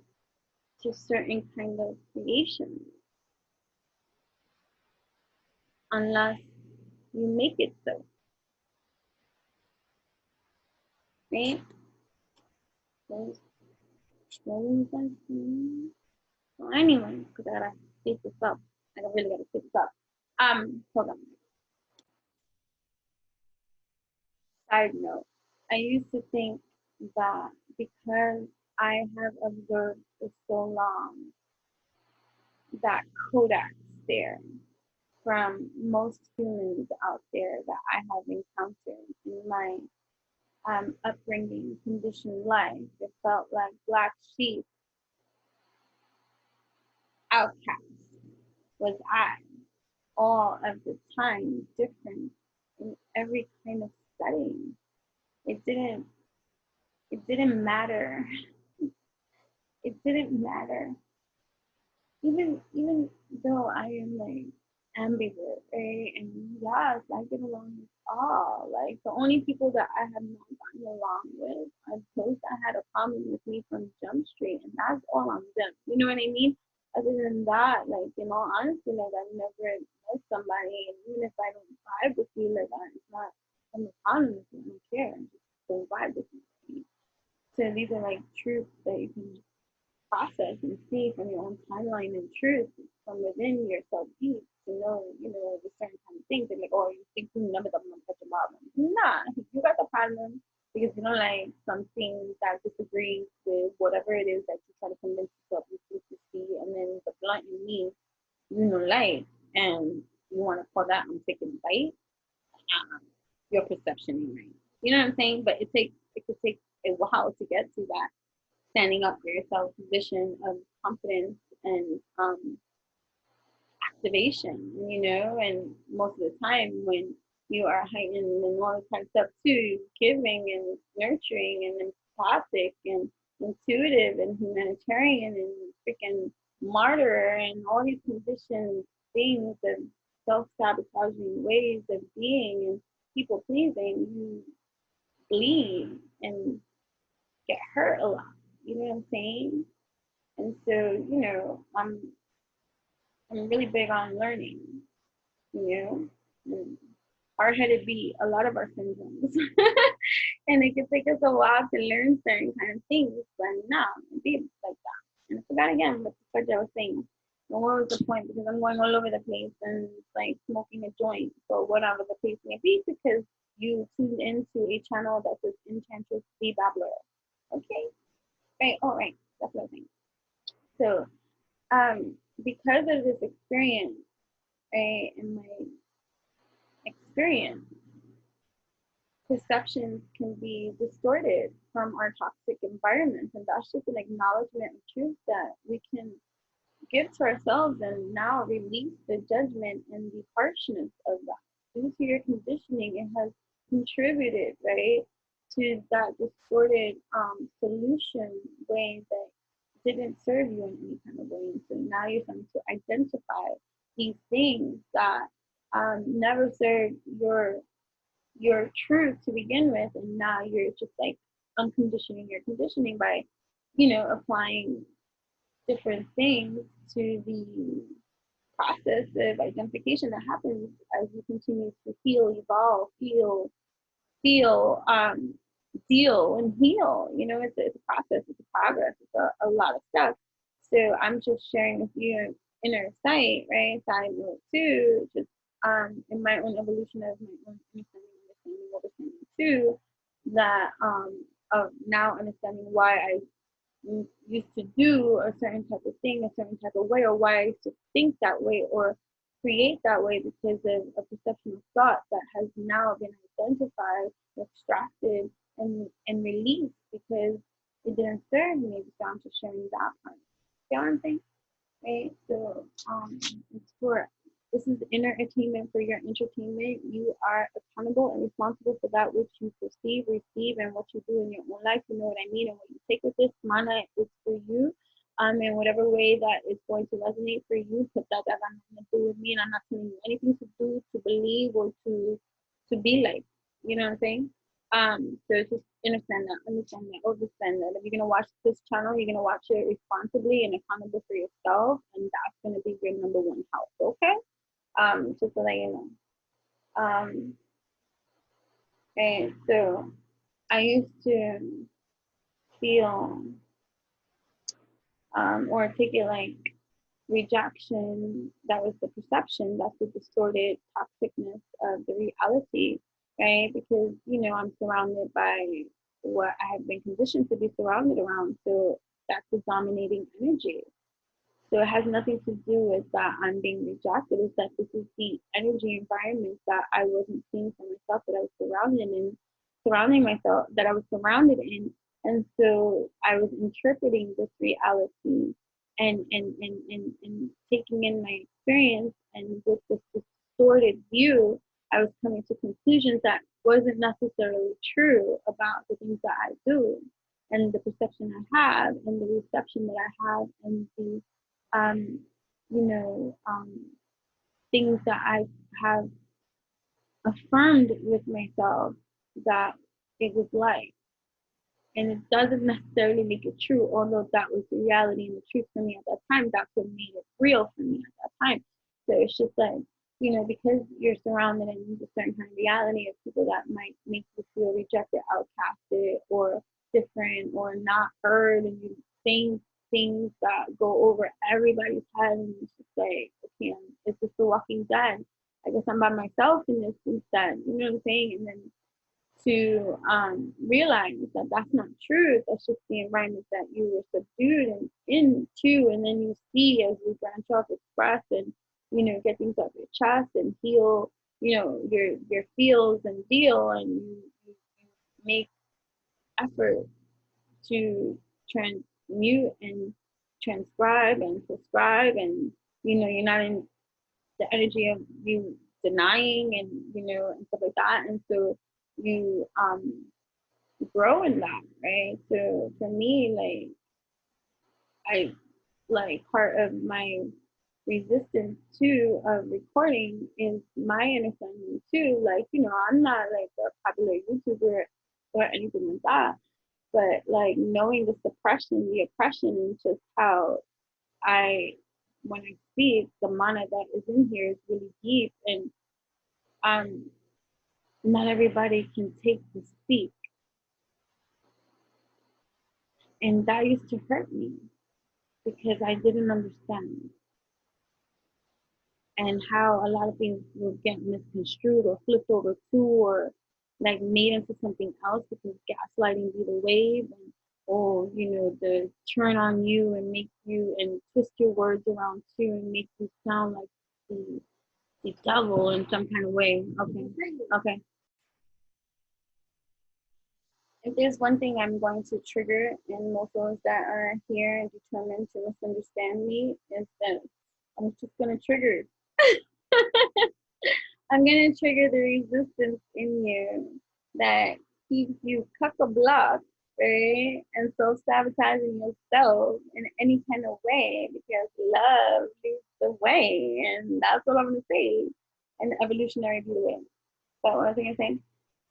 to certain kind of creation unless you make it so, right? So anyway, because I gotta speed this up. I really gotta speed this up. Hold on. Side note. I used to think that because I have observed for so long that codex there from most humans out there that I have encountered in my upbringing, conditioned life, it felt like black sheep, outcast was I, all of the time, different in every kind of setting. It didn't it didn't matter. It didn't matter. Even though I am like ambivert, right? And yes, I get along with all. Like the only people that I have not gotten along with are those that had a problem with me from Jump Street, and that's all on them. You know what I mean? Other than that, like in all honesty, like I've never met somebody, and even if I don't vibe with you, like it's not I'm a problem with you. I don't care. I just don't vibe with you. So these are like truths that you can process and see from your own timeline and truth from within yourself deep to know, the certain kind of things. And like, oh, you think none of them are such a problem. Nah, you got the problem because you don't like something that disagrees with whatever it is that you try to convince yourself to see, and then the blunt in me, like, and you want to call that I'm taking a bite. Your perception ain't right. You know what I'm saying? But it could take a while to get to that standing up for yourself position of confidence and activation, and most of the time when you are heightened and all this kind of stuff too, giving and nurturing and empathic and intuitive and humanitarian and freaking martyr and all these conditioned things of self-sabotaging ways of being and people pleasing, you bleed and get hurt a lot. You know what I'm saying? And so, I'm really big on learning, and hard-headed be a lot of our syndromes. And it can take us a while to learn certain kind of things, but no, it be like that. And I forgot again what I was saying. And what was the point? Because I'm going all over the place and it's like smoking a joint. So whatever the place may be, because you tuned into a channel that says Enchantress the Babbler. Okay? Right, all right, that's what I think. So, because of this experience, right, in my experience, perceptions can be distorted from our toxic environments. And that's just an acknowledgement of truth that we can give to ourselves and now release the judgment and the harshness of that. Due to your conditioning, it has contributed, right, to that distorted solution way that didn't serve you in any kind of way. And so now you're starting to identify these things that never served your truth to begin with, and now you're just like unconditioning your conditioning by, applying different things to the process of identification that happens as you continue to heal, evolve, feel, deal, and heal. It's a process, it's a progress, it's a lot of stuff. So I'm just sharing with you inner sight, right? Side note two, just in my own evolution of my own understanding too, that of now understanding why I used to do a certain type of thing a certain type of way, or why I used to think that way or create that way, because of a perception of thought that has now been identified, extracted, and released because it didn't serve me. So I'm just sharing that part. You know what I'm saying? Right? So it's for this is entertainment for your entertainment. You are accountable and responsible for that which you perceive, receive, and what you do in your own life. You know what I mean? And what you take with this manna is for you. In whatever way that it's going to resonate for you, put that has nothing to do with me, and I'm not telling you anything to do, to believe, or to be like. You know what I'm saying? So just understand that, understand that. If you're gonna watch this channel, you're gonna watch it responsibly and accountable for yourself, and that's gonna be your number one house, okay? Just to let you know. And so I used to feel or take it like rejection. That was the perception, that's the distorted toxicness of the reality, right? Because I'm surrounded by what I have been conditioned to be surrounded around, so that's the dominating energy. So it has nothing to do with that I'm being rejected. It's that this is the energy environment that I wasn't seeing for myself, that I was surrounding myself, that I was surrounded in. And so I was interpreting this reality and taking in my experience, and with this distorted view, I was coming to conclusions that wasn't necessarily true about the things that I do, and the perception I have, and the reception that I have, and the um, things that I have affirmed with myself that it was like. And it doesn't necessarily make it true, although that was the reality and the truth for me at that time. That's what made it real for me at that time. So it's just like, because you're surrounded in a certain kind of reality of people that might make you feel rejected, outcasted, or different, or not heard, and you saying things that go over everybody's head, and it's just like, okay, it's just The Walking Dead. I guess I'm by myself in this instead, you know what I'm saying? And then to realize that that's not true. That's just the environment that you were subdued and into, and then you see as you branch off, express, and get things off your chest and heal, your feels and deal, and you make effort to transmute and transcribe and prescribe, and you're not in the energy of you denying and and stuff like that, and so you grow in that, right? So for me, I like part of my resistance to recording is my understanding too. Like, I'm not like a popular YouTuber or anything like that, but like knowing the suppression, the oppression, and just how when I speak, the mana that is in here is really deep, and um, not everybody can take the speak, and that used to hurt me because I didn't understand, and how a lot of things will get misconstrued or flipped over to, or like made into something else because gaslighting be the wave and or the turn on you and make you and twist your words around too and make you sound like the the devil in some kind of way. Okay. Okay. If there's one thing I'm going to trigger in most of those that are here and determined to misunderstand me is that I'm just gonna trigger. I'm gonna trigger the resistance in you that keeps you cuck a block, right? And so sabotaging yourself in any kind of way because love leads the way, and that's what I'm gonna say in evolutionary beauty way. But what was I gonna say?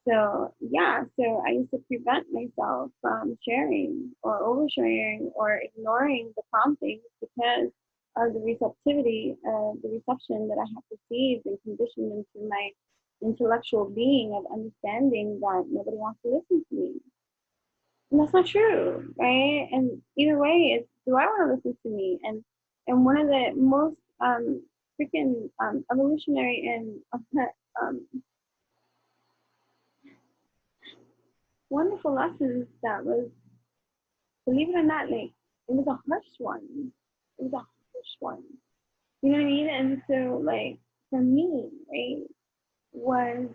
So yeah, so I used to prevent myself from sharing or oversharing or ignoring the promptings because of the receptivity, the reception that I have received and conditioned into my intellectual being of understanding that nobody wants to listen to me. And that's not true, right? And either way, it's do I want to listen to me? And one of the most freaking evolutionary and um, wonderful lessons that was, believe it or not, like it was a harsh one. It was a harsh one. You know what I mean? And so, like for me, right, was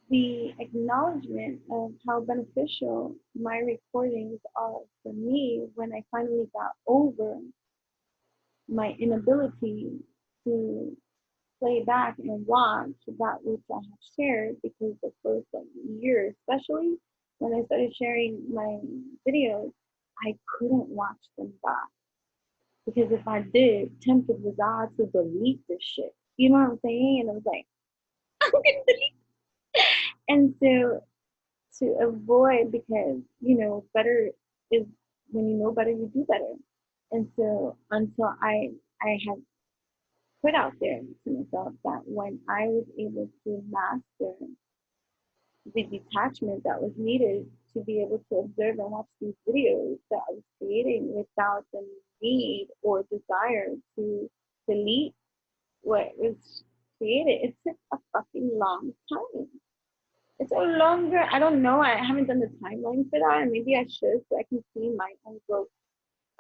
the acknowledgement of how beneficial my recordings are for me when I finally got over my inability to play back and watch that which I have shared because the first year, especially when I started sharing my videos, I couldn't watch them back because if I did, tempted was I to delete this shit. You know what I'm saying? And I was like, I'm gonna delete. And so to avoid, because better is when you know better, you do better. And so until I had put out there to myself that when I was able to master the detachment that was needed to be able to observe and watch these videos that I was creating without the need or desire to delete what was created, it took a fucking long time. It's a longer, I don't know, I haven't done the timeline for that, and maybe I should so I can see my own growth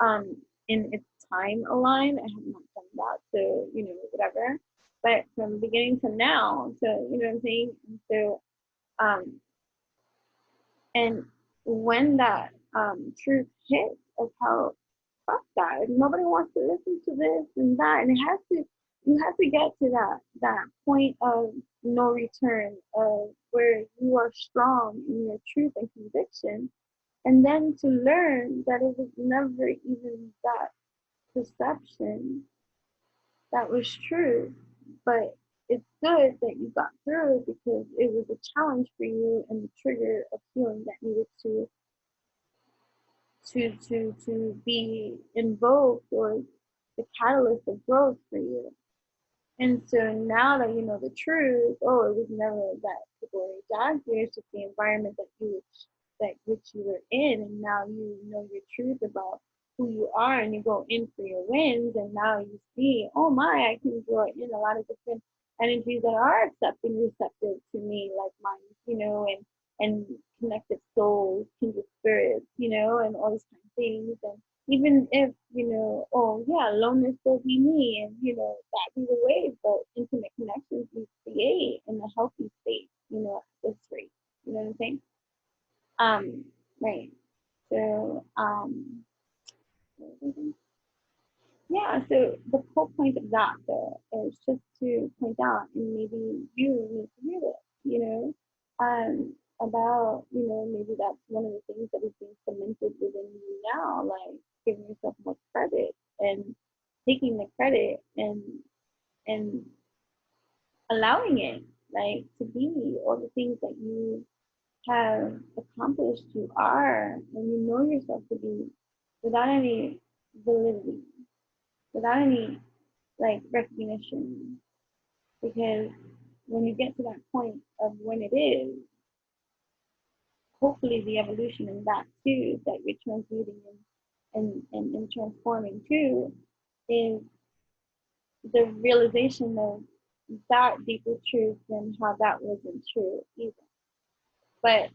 um in its time aligned. I have not done that, so whatever. But from beginning to now, so you know what I'm saying? And so um and when that truth hits of how fuck that, nobody wants to listen to this and that, and it has to you have to get to that point of no return of where you are strong in your truth and conviction, and then to learn that it was never even that perception that was true, but it's good that you got through it because it was a challenge for you and the trigger of healing that needed to be invoked or the catalyst of growth for you. And so now that you know the truth, oh, it was never that people were down here. It's just the environment that which you were in, and now you know your truth about who you are, and you go in for your wins, and now you see, oh my, I can draw in a lot of different energies that are accepting, receptive to me, like mine, and connected souls, kindred spirits, and all these kind of things, and even if oh yeah, loneliness still be me, and that be the way, but intimate connections we create in a healthy state, at this rate. You know what I'm saying? Right. So yeah, so the whole point of that though is just to point out, and maybe you need to hear this, about, maybe that's one of the things that is being cemented within you now, like giving yourself more credit and taking the credit and allowing it, like, to be all the things that you have accomplished, you are, and you know yourself to be without any validity, without any like recognition, because when you get to that point of when it is, hopefully the evolution in that too that you're transmuting and transforming too is the realization of that deeper truth and how that wasn't true either. But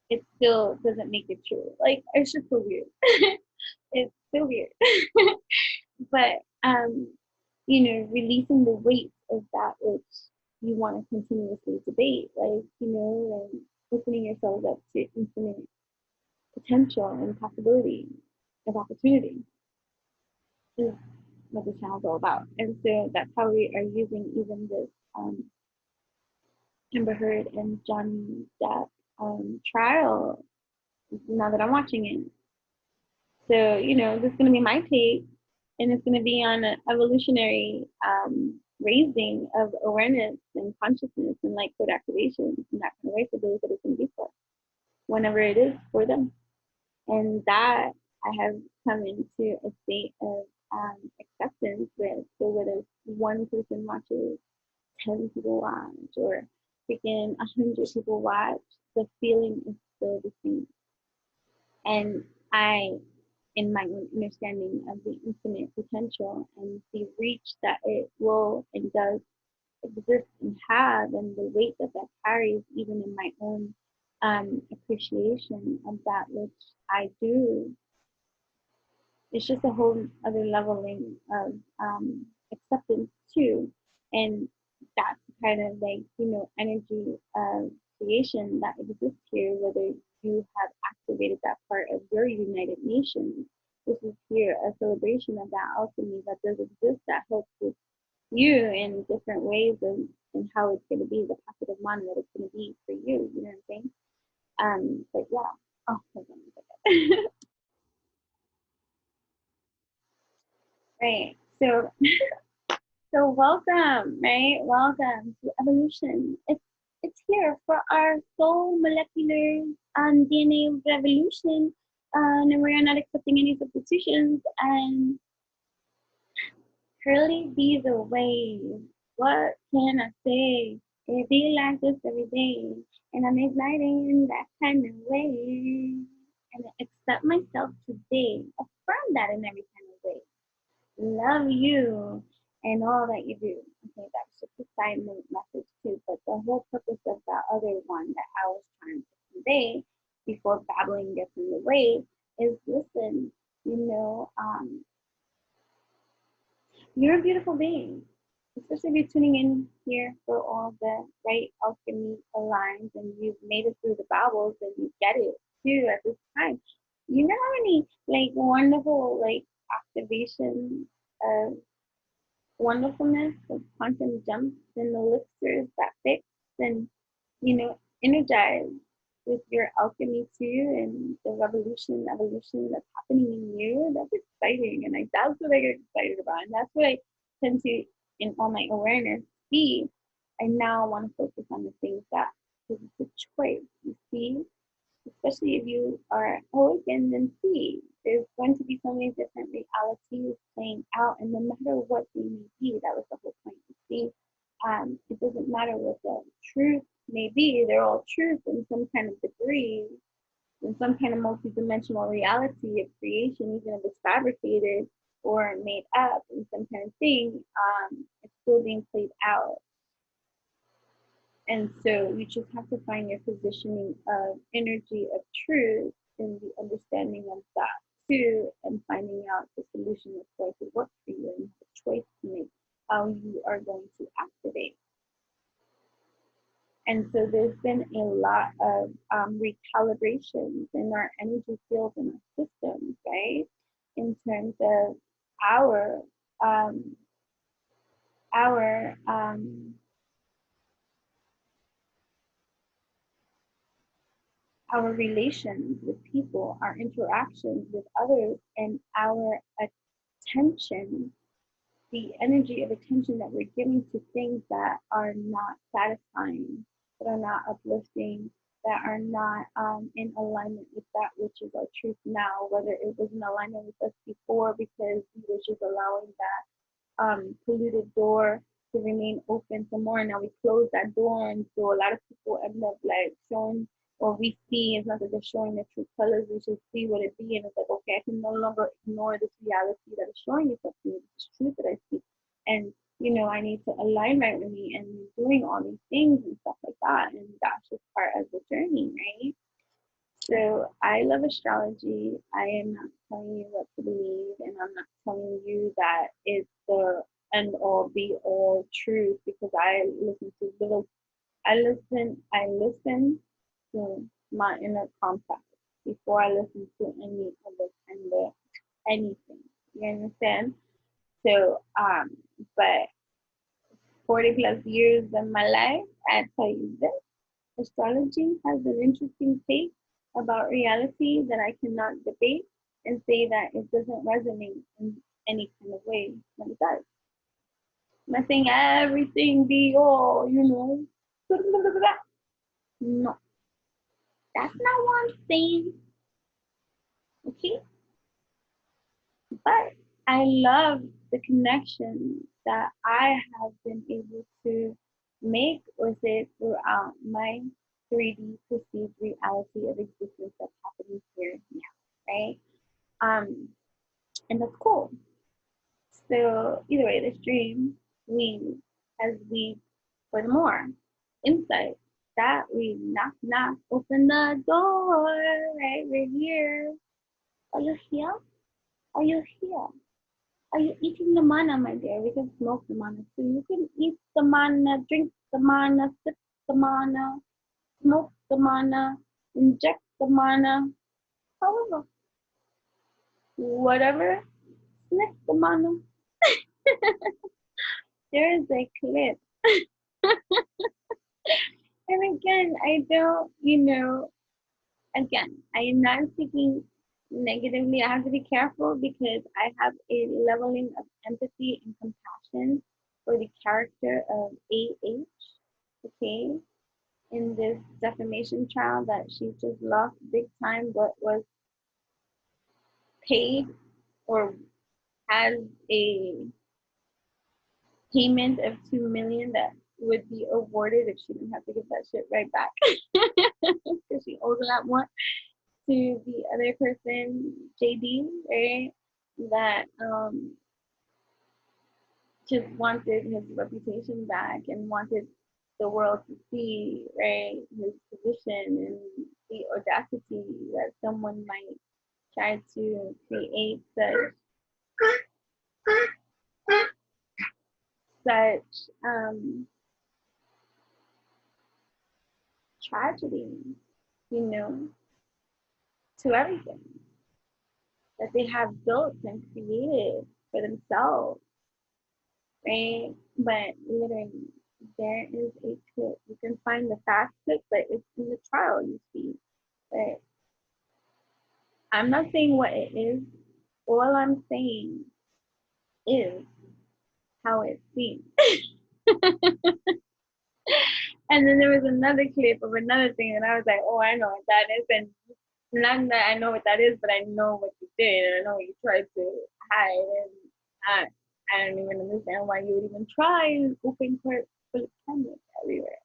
it still doesn't make it true. Like, it's just so weird. It's so weird. But releasing the weight of that which you want to continuously debate, like, and opening yourselves up to infinite potential and possibility of opportunity is what the channel's all about. And so that's how we are using even this Amber Heard and Johnny Depp trial now that I'm watching it. So, this is going to be my take, and it's going to be on an evolutionary raising of awareness and consciousness and like code activations and that kind of way for those that it's going to be for, whenever it is for them. And that I have come into a state of acceptance with. So whether one person watches, 10 people watch, or freaking 100 people watch, the feeling is still the same. And I, in my own understanding of the infinite potential and the reach that it will and does exist and have, and the weight that that carries, even in my own appreciation of that which I do, it's just a whole other leveling of acceptance too. And that's kind of like, energy of creation that exists here, whether you have activated that part of your United Nations. This is here a celebration of that alchemy that does exist, that helps with you in different ways and how it's going to be, the pocket of mana that it's going to be for you. You know what I'm saying? But yeah. Oh, hold on a second. Right. So welcome, right? Welcome to evolution. It's here for our soul molecular DNA revolution, and we're not accepting any substitutions. And curly be the way. What can I say? It be like this every day, and I'm igniting in that kind of way. And I accept myself today. Affirm that in every kind of way. Love you and all that you do. Okay, that's just a side note message too. But the whole purpose of that other one that I was trying to convey before babbling gets in the way is, listen, you're a beautiful being. Especially if you're tuning in here for all the right alchemy aligns and you've made it through the bowels and you get it too at this time. You know how many like wonderful like activations of wonderfulness of quantum jumps and elixirs that fix and energize with your alchemy too, and the evolution that's happening in you. That's exciting, and that's what I get excited about, and that's what I tend to, in all my awareness, see. I now want to focus on the things that, because it's a choice, you see, especially if you are awakened and see. There's going to be so many different realities playing out, and no matter what they may be, that was the whole point. You see, it doesn't matter what the truth may be, they're all truth in some kind of degree, in some kind of multidimensional reality of creation, even if it's fabricated or made up in some kind of thing, it's still being played out. And so you just have to find your positioning of energy of truth in the understanding of that too, and finding out the solution that's going to work for you and the choice to make how you are going to activate. And so there's been a lot of recalibrations in our energy fields and our systems, right? In terms of our our relations with people, our interactions with others, and our attention, the energy of attention that we're giving to things that are not satisfying, that are not uplifting, that are not in alignment with that which is our truth now, whether it was in alignment with us before because we were just allowing that polluted door to remain open some more. Now we close that door, and so a lot of people end up like showing, or we see, it's not that they're showing their true colors, we should see what it be, and it's like, okay, I can no longer ignore this reality that is showing itself to me, this truth that I see. And I need to align right with me and doing all these things and stuff like that. And that's just part of the journey, right? So I love astrology. I am not telling you what to believe, and I'm not telling you that it's the end all be all truth, because I listen to my inner compass before I listen to any other kind of anything. You understand? So but 40 plus years of my life, I tell you this, astrology has an interesting take about reality that I cannot debate and say that it doesn't resonate in any kind of way, but it does. I'm not saying everything be all, no, that's not what I'm saying. Okay? But I love the connection that I have been able to make with it throughout my 3D perceived reality of existence that's happening here now, right? And that's cool. So either way, this dream we as we for the more insight that we knock knock open the door, right? We're here. Are you here? Are you here? Are you eating the manna, my dear? We can smoke the manna too. You can eat the manna, drink the manna, sip the manna, smoke the manna, inject the manna, however, whatever, sniff the manna. There is a clip. And again, I don't, again, I am not speaking negatively. I have to be careful because I have a leveling of empathy and compassion for the character of AH, okay, in this defamation trial that she just lost big time, but was paid or has a payment of 2 million that would be awarded if she didn't have to give that shit right back because she owes a lot more to the other person, JD, right? That just wanted his reputation back and wanted the world to see, right, his position and the audacity that someone might try to create such tragedy, you know, to everything that they have built and created for themselves, right? But literally, there is a clip. You can find the fast clip, but it's in the trial, you see. But I'm not saying what it is. All I'm saying is how it seems. And then there was another clip of another thing, and I was like, oh, I know what that is. And not that I know what that is, but I know what you did, and I know what you tried to hide. And I don't even understand why you would even try and open court full of cameras everywhere.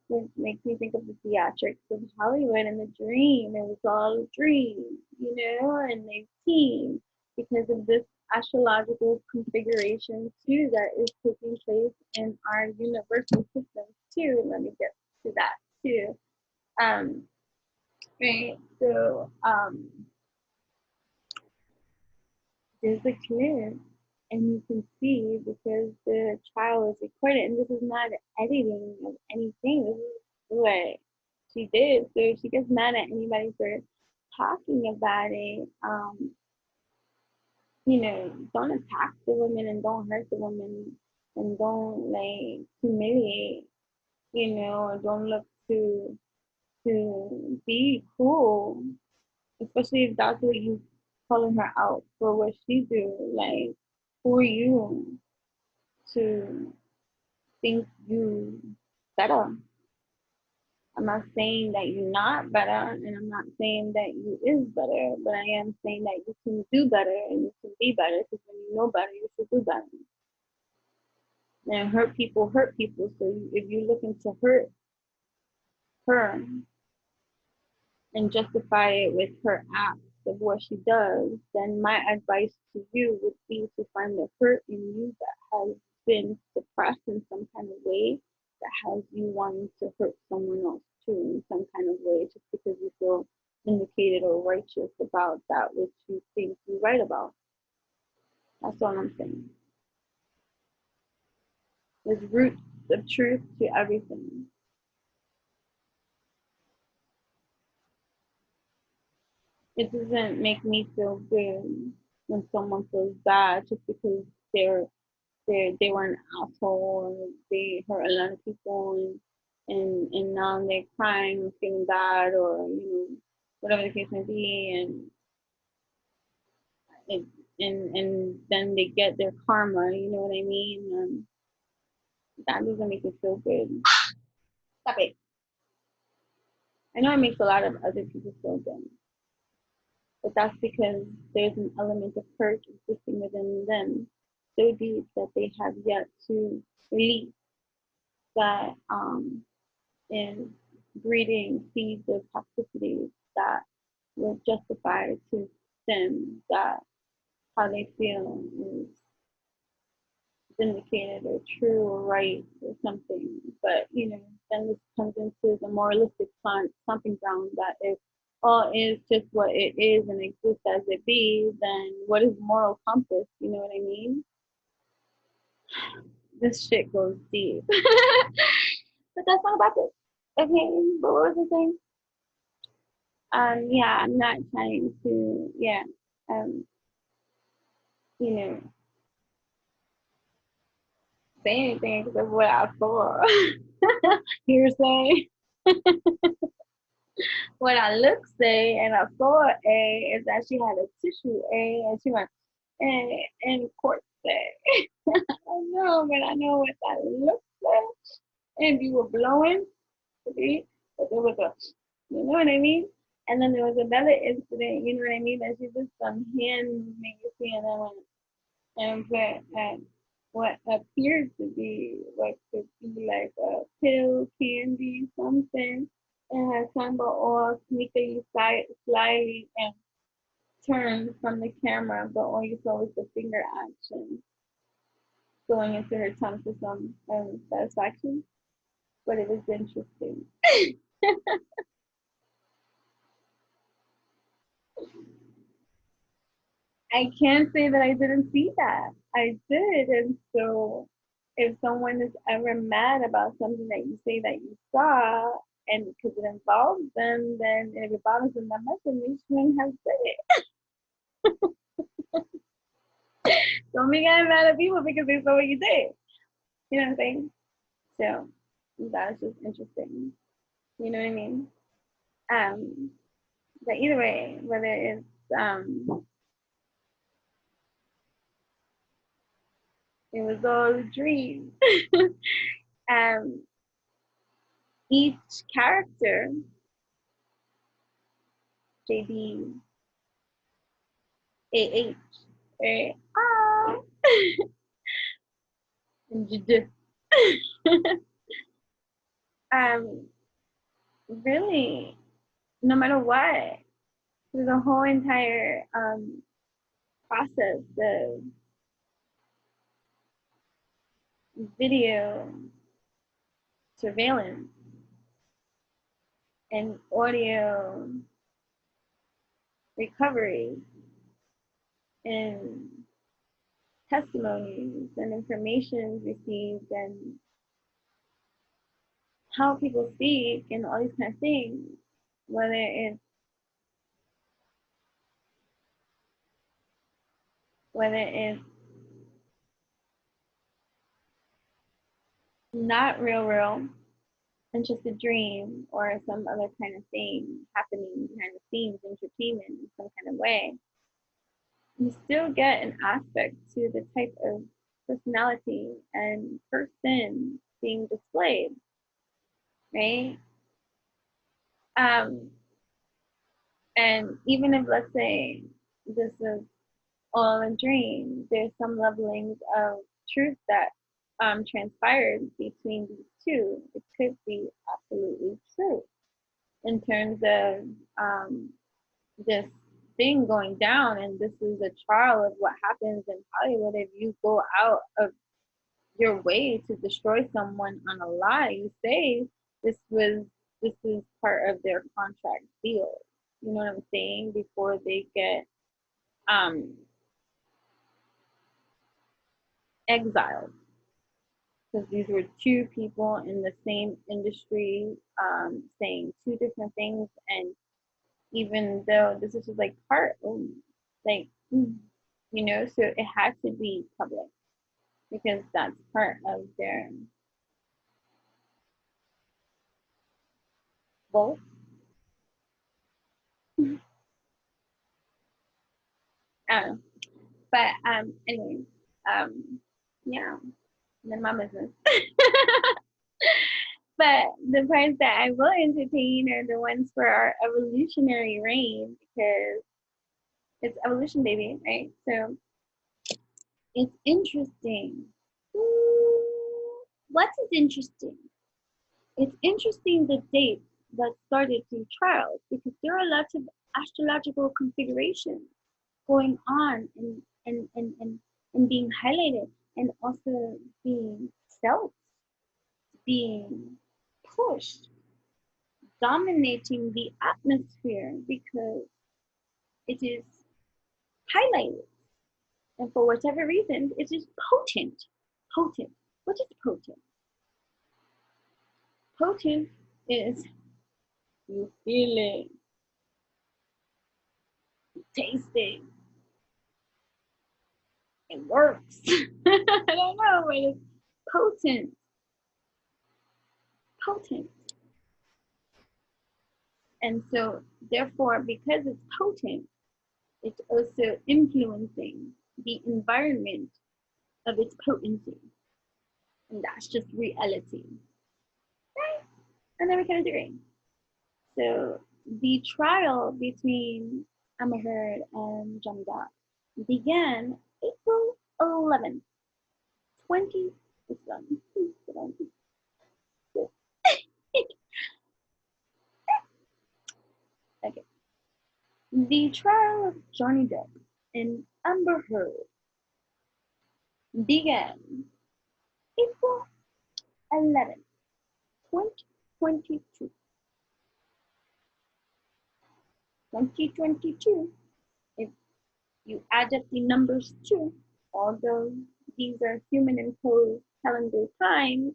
Which makes me think of the theatrics of Hollywood and the dream. It was all a dream, and they team because of this astrological configuration too that is taking place in our universal systems too. Let me get to that too. Right. So there's a clip and you can see because the trial is recorded and this is not editing of anything. This is what she did. So she gets mad at anybody for talking about it. Don't attack the women and don't hurt the women and don't like humiliate, or don't look to be cool, especially if that's what you calling her out for what she do. Like, who are you to think you better? I'm not saying that you're not better, and I'm not saying that you is better, but I am saying that you can do better and you can be better because when you know better, you should do better. And hurt people. So if you're looking to hurt her and justify it with her acts of what she does, then my advice to you would be to find the hurt in you that has been suppressed in some kind of way that has you wanting to hurt someone else too in some kind of way, just because you feel vindicated or righteous about that which you think you're right about. That's all I'm saying. There's roots of truth to everything. It doesn't make me feel good when someone feels bad just because they were an asshole or they hurt a lot of people and now they're crying or feeling bad or whatever the case may be, and then they get their karma. You know what I mean? That doesn't make me feel good. Stop it. I know it makes a lot of other people feel good, but that's because there's an element of hurt existing within them so deep that they have yet to release, that is breeding seeds of toxicity that will justify to them that how they feel is vindicated or true or right or something. But then this comes into the moralistic stomping ground that if all is just what it is and exists as it be, then what is moral compass? You know what I mean? This shit goes deep. But that's not about this. Okay, but what was I saying? Yeah, I'm not trying to, you know, say anything because of what I saw. Hearsay. What I look say and I saw A is that she had a tissue A and she went and court say. I don't know, but I know what that looks like. And you were blowing, see? But there was a, you know what I mean? And then there was another incident, you know what I mean? That she did some hand movement, you see, and then went and put what appeared to be what could be like a pill, candy, something, and her tongue all sneakily slide and turned from the camera, but all you saw was the finger action going into her tongue for some satisfaction. But it was interesting. I can't say that I didn't see that. I did. And so if someone is ever mad about something that you say that you saw, and because it involves them, then if it bothers them that much, then they shouldn't have said it. Don't be getting mad at people because they saw what you did. You know what I'm saying? So that's just interesting. You know what I mean? But either way, whether it's it was all a dream. Each character, JB, AH, right? And um, really, no matter what, there's a whole entire process of video surveillance and audio recovery and testimonies and information received and how people speak and all these kind of things, whether it's not real and just a dream or some other kind of thing happening behind the scenes, entertainment in some kind of way, you still get an aspect to the type of personality and person being displayed, right? Um, and even if, let's say, this is all a dream, there's some levelings of truth that transpired between these two. It could be absolutely true in terms of this thing going down, and this is a trial of what happens in Hollywood if you go out of your way to destroy someone on a lie. You say this is part of their contract deal. You know what I'm saying? Before they get um exiled. Because these were two people in the same industry saying two different things, and even though this is just like part like you know, so it had to be public because that's part of their vote. um, but anyway, um, yeah, none of my business. But the parts that I will entertain are the ones for our evolutionary reign because it's evolution, baby, right? So it's interesting. What is interesting? It's interesting the dates that started through trials because there are lots of astrological configurations going on and being highlighted and also being felt, being pushed, dominating the atmosphere because it is highlighted. And for whatever reason, it is potent. Potent. What is potent? Potent is you feel it, you taste it, it works. I don't know, but it's potent. Potent. And so, therefore, because it's potent, it's also influencing the environment of its potency. And that's just reality. Right? And then we can agree. So the trial between Amaherd and Jamdat began April 11th, 20. Okay. The trial of Johnny Depp and Amber Heard began April 11th, 2022. 2022, if you add up the numbers too, although these are human imposed calendar times,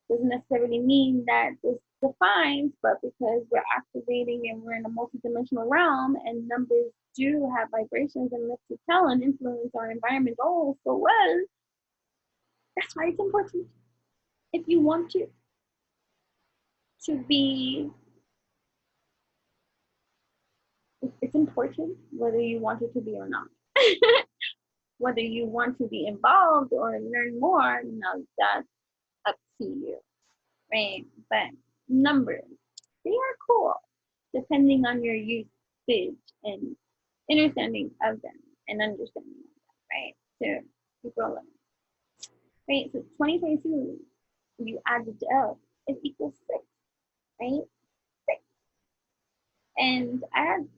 doesn't necessarily mean that this defines, but because we're activating and we're in a multidimensional realm and numbers do have vibrations and lift to tell and influence our environment oh so well, that's why it's important. If you want to be, it's important whether you want it to be or not. Whether you want to be involved or learn more, now that's up to you, right? But numbers, they are cool depending on your usage and understanding of them and understanding of them, right? So people are learning, right? So 2022, you add it up, it equals 6, right? 6. And I had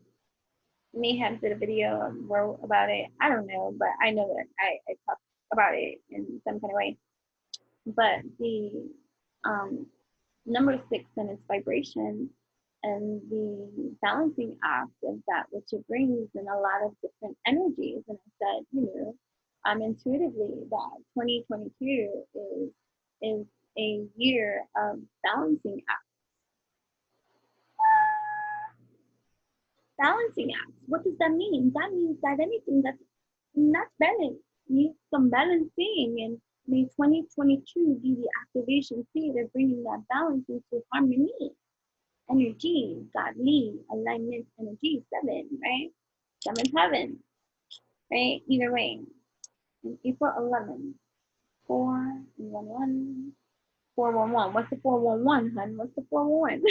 may have did a video and wrote about it. I don't know, but I know that I talked about it in some kind of way. But the um, number 6 and its vibration and the balancing act of that, which it brings in a lot of different energies. And I said, intuitively that 2022 is a year of balancing act. Balancing act. What does that mean? That means that anything that's not balanced needs some balancing, and may 2022 be the activation seed of bringing that balance into harmony. Energy, godly, alignment, energy, 7, right? 7th heaven, right? Either way, in April 11th, 411, 411. What's the 411, hun? What's the 411?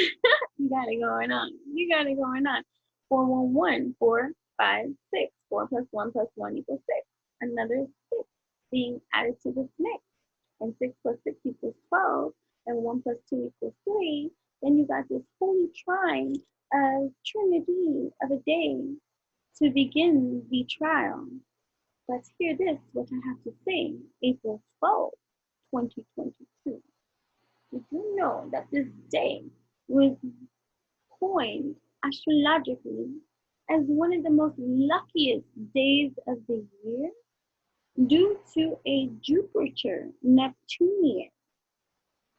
You got it going on. You got it going on. 411, 4, 5, 6. 4 plus 1 plus 1 equals 6. Another 6 being added to this mix. And 6 plus 6 equals 12. And 1 plus 2 equals 3. Then you got this holy trine of Trinity of a day to begin the trial. But hear this, what I have to say. April 12th, 2022. Did you know that this day was coined astrologically as one of the most luckiest days of the year due to a Jupiter Neptunian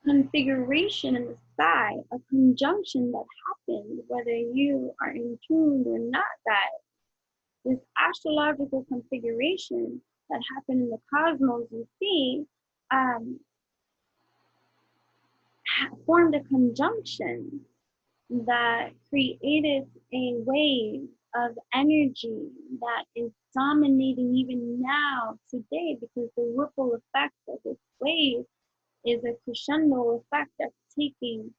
configuration in the sky, a conjunction that happened whether you are in tune or not, that this astrological configuration that happened in the cosmos, you see, um, formed a conjunction that created a wave of energy that is dominating even now today, because the ripple effect of this wave is a crescendo effect that's taking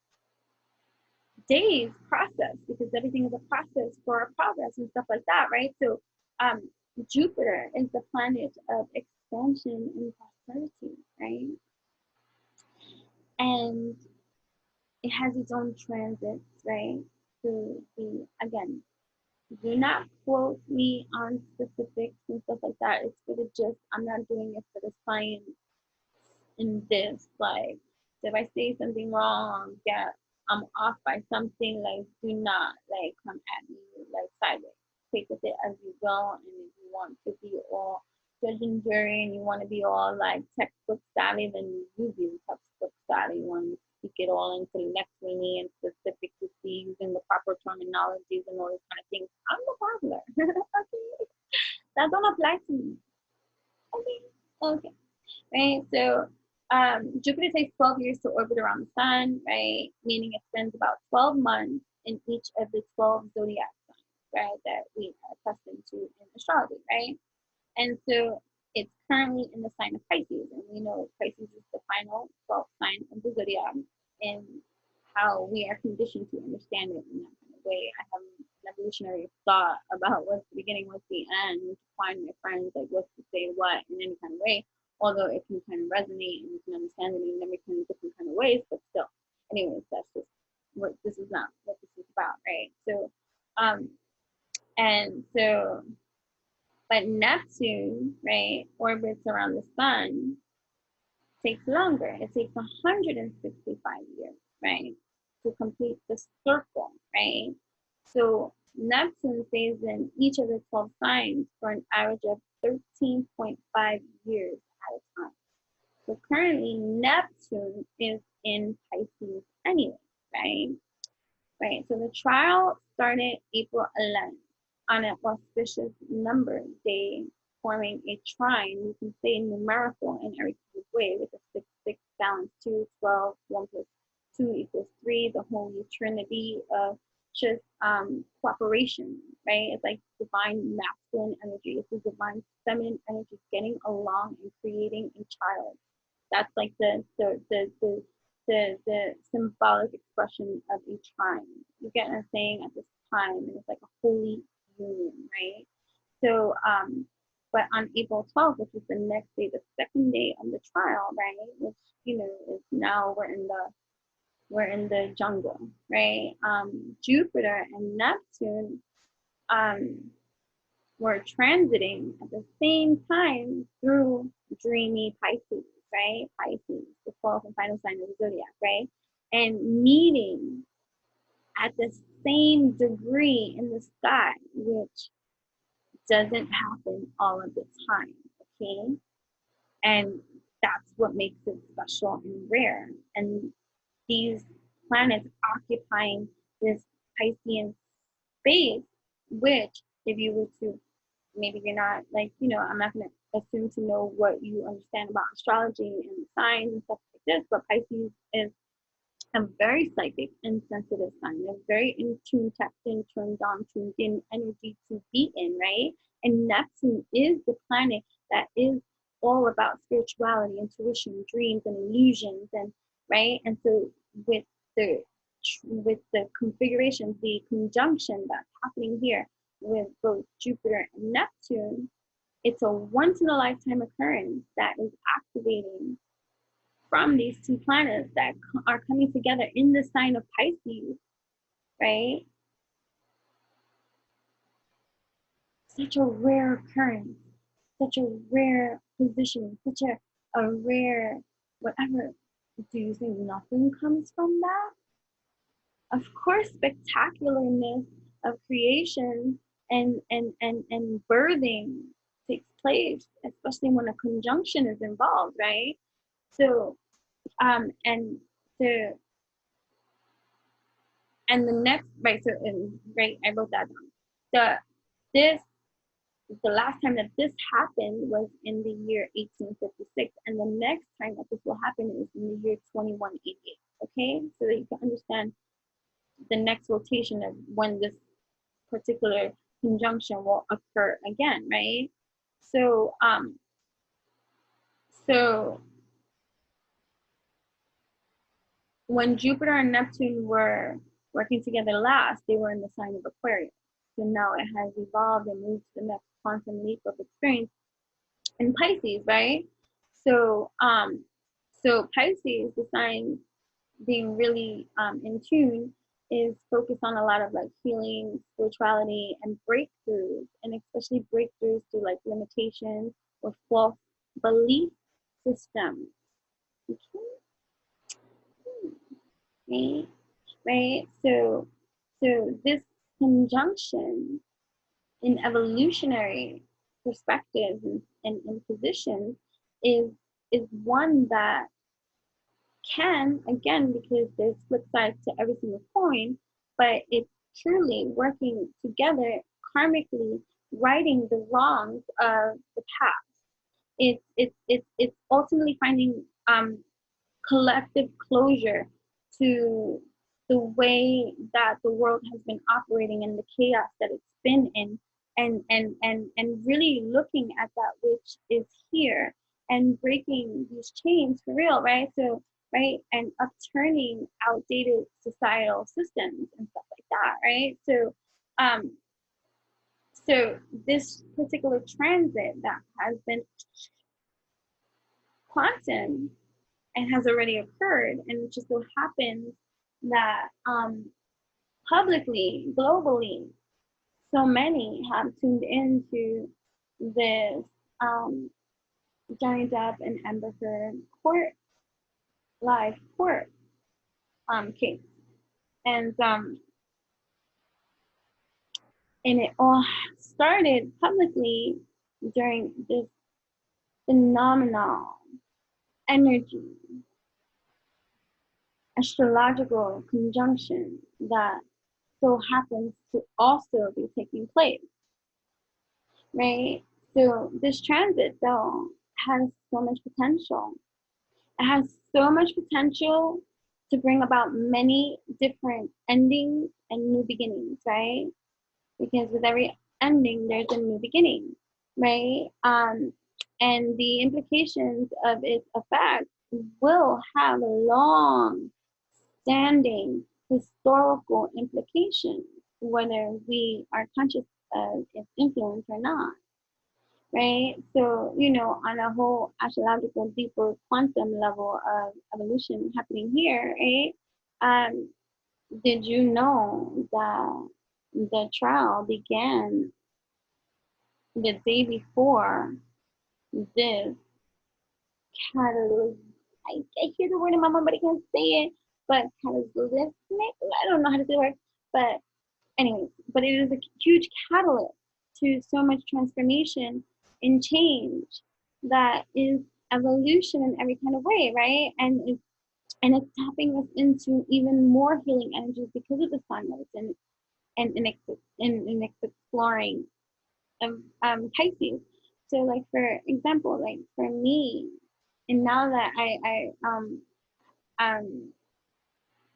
days process, because everything is a process for our progress and stuff like that, right? So um, Jupiter is the planet of expansion and prosperity, right? And it has its own transits, right? To be, again, do not quote me on specifics and stuff like that. It's for the gist. I'm not doing it for the science in this. Like, if I say something wrong, yeah, I'm off by something, like, do not, like, come at me, like, sideways. Take with it as you go. And if you want to be all judge and jury and you want to be all, like, textbook savvy, then you be textbook savvy. You want to speak it all intellectually and specifically using the proper terminologies and all these kind of things. I'm the traveler. Okay? That don't apply to me. Okay? Okay. Right? So Jupiter takes 12 years to orbit around the sun, right? Meaning it spends about 12 months in each of the 12 zodiac signs, right? That we are accustomed to in astrology, right? And so it's currently in the sign of Pisces, and we know Pisces is the final 12th sign of the zodiac, and how we are conditioned to understand it in that kind of way. I have an evolutionary thought about what's the beginning, what's the end, to find my friends, like what's to say what in any kind of way, although it can kind of resonate and you can understand it in every kind of different kind of ways, but still, anyways, that's just what this is not what this is about, right? So, and so, but Neptune, right, orbits around the sun, takes longer. It takes 165 years, right, to complete the circle, right? So Neptune stays in each of the 12 signs for an average of 13.5 years at a time. So currently Neptune is in Pisces anyway, right? Right. So the trial started April 11th on an auspicious number day, forming a trine. You can say numerical in every way with a 6 6 balance 2, 12, 1 plus 2 equals 3, the holy trinity of just cooperation, right? It's like divine masculine energy. It's the divine feminine energy getting along and creating a child. That's like the symbolic expression of a trine. You get what I'm saying, at this time, and it's like a holy union, right? So, but on April 12th, which is the next day, the second day of the trial, right? Which, you know, is now we're in the jungle, right? Jupiter and Neptune were transiting at the same time through dreamy Pisces, right? Pisces, the 12th and final sign of the zodiac, right? And meeting at the same degree in the sky, which doesn't happen all of the time, okay? And that's what makes it special and rare. And these planets occupying this Piscean space, which, if you were to, maybe you're not, like, you know, I'm not going to assume to know what you understand about astrology and signs and stuff like this, but Pisces is a very psychic and sensitive sign, a very in tune, tapped in, turned on, tuned in energy to be in, right? And Neptune is the planet that is all about spirituality, intuition, dreams, and illusions, and right. And so with the configuration, the conjunction that's happening here with both Jupiter and Neptune, it's a once in a lifetime occurrence that is activating from these two planets that are coming together in the sign of Pisces, right? Such a rare occurrence, such a rare position, such a rare whatever. Do you think nothing comes from that? Of course, spectacularness of creation and birthing takes place, especially when a conjunction is involved, right? So and the and the next, right, so right, I wrote that down. This the last time that this happened was in the year 1856, and the next time that this will happen is in the year 2188. Okay, so that you can understand the next rotation of when this particular conjunction will occur again, right? So so when Jupiter and Neptune were working together last, they were in the sign of Aquarius. So now it has evolved and moved to the next quantum leap of experience in Pisces, right? So so Pisces, the sign being really in tune, is focused on a lot of like healing, spirituality, and breakthroughs, and especially breakthroughs through like limitations or false belief systems. Okay, right? So this conjunction in evolutionary perspectives and positions is one that can, again, because there's flip sides to every single coin, but it's truly working together karmically, righting the wrongs of the past. It's ultimately finding collective closure to the way that the world has been operating and the chaos that it's been in, and really looking at that which is here and breaking these chains for real, right? So right, and upturning outdated societal systems and stuff like that, right? Um so this particular transit that has been quantum and has already occurred, and it just so happens that publicly, globally, so many have tuned into this Johnny Depp and Amber Heard live court case, and it all started publicly during this phenomenal energy astrological conjunction that so happens to also be taking place, right? So this transit though has so much potential. It has so much potential to bring about many different endings and new beginnings, right? Because with every ending, there's a new beginning, right? And the implications of its effect will have long standing historical implications, whether we are conscious of its influence or not, right? So, on a whole astrological, deeper quantum level of evolution happening here, right? Um, did you know that the trial began the day before this catalyst? I hear the word in my mind, but I can't say it. But cataclysmic, I don't know how to say the word. But anyways, but it is a huge catalyst to so much transformation and change that is evolution in every kind of way, right? And it's tapping us into even more healing energies because of the sun that it's in and it's exploring Pisces. So like for example, like for me, and now that I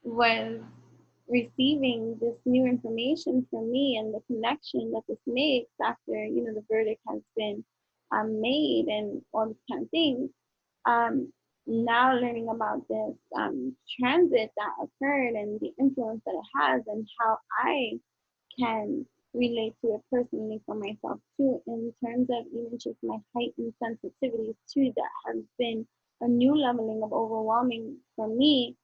was receiving this new information from me and the connection that this makes after the verdict has been made and all these kind of things, um, now learning about this transit that occurred and the influence that it has and how I can relate to it personally for myself too, in terms of even just my heightened sensitivities too, that has been a new leveling of overwhelming for me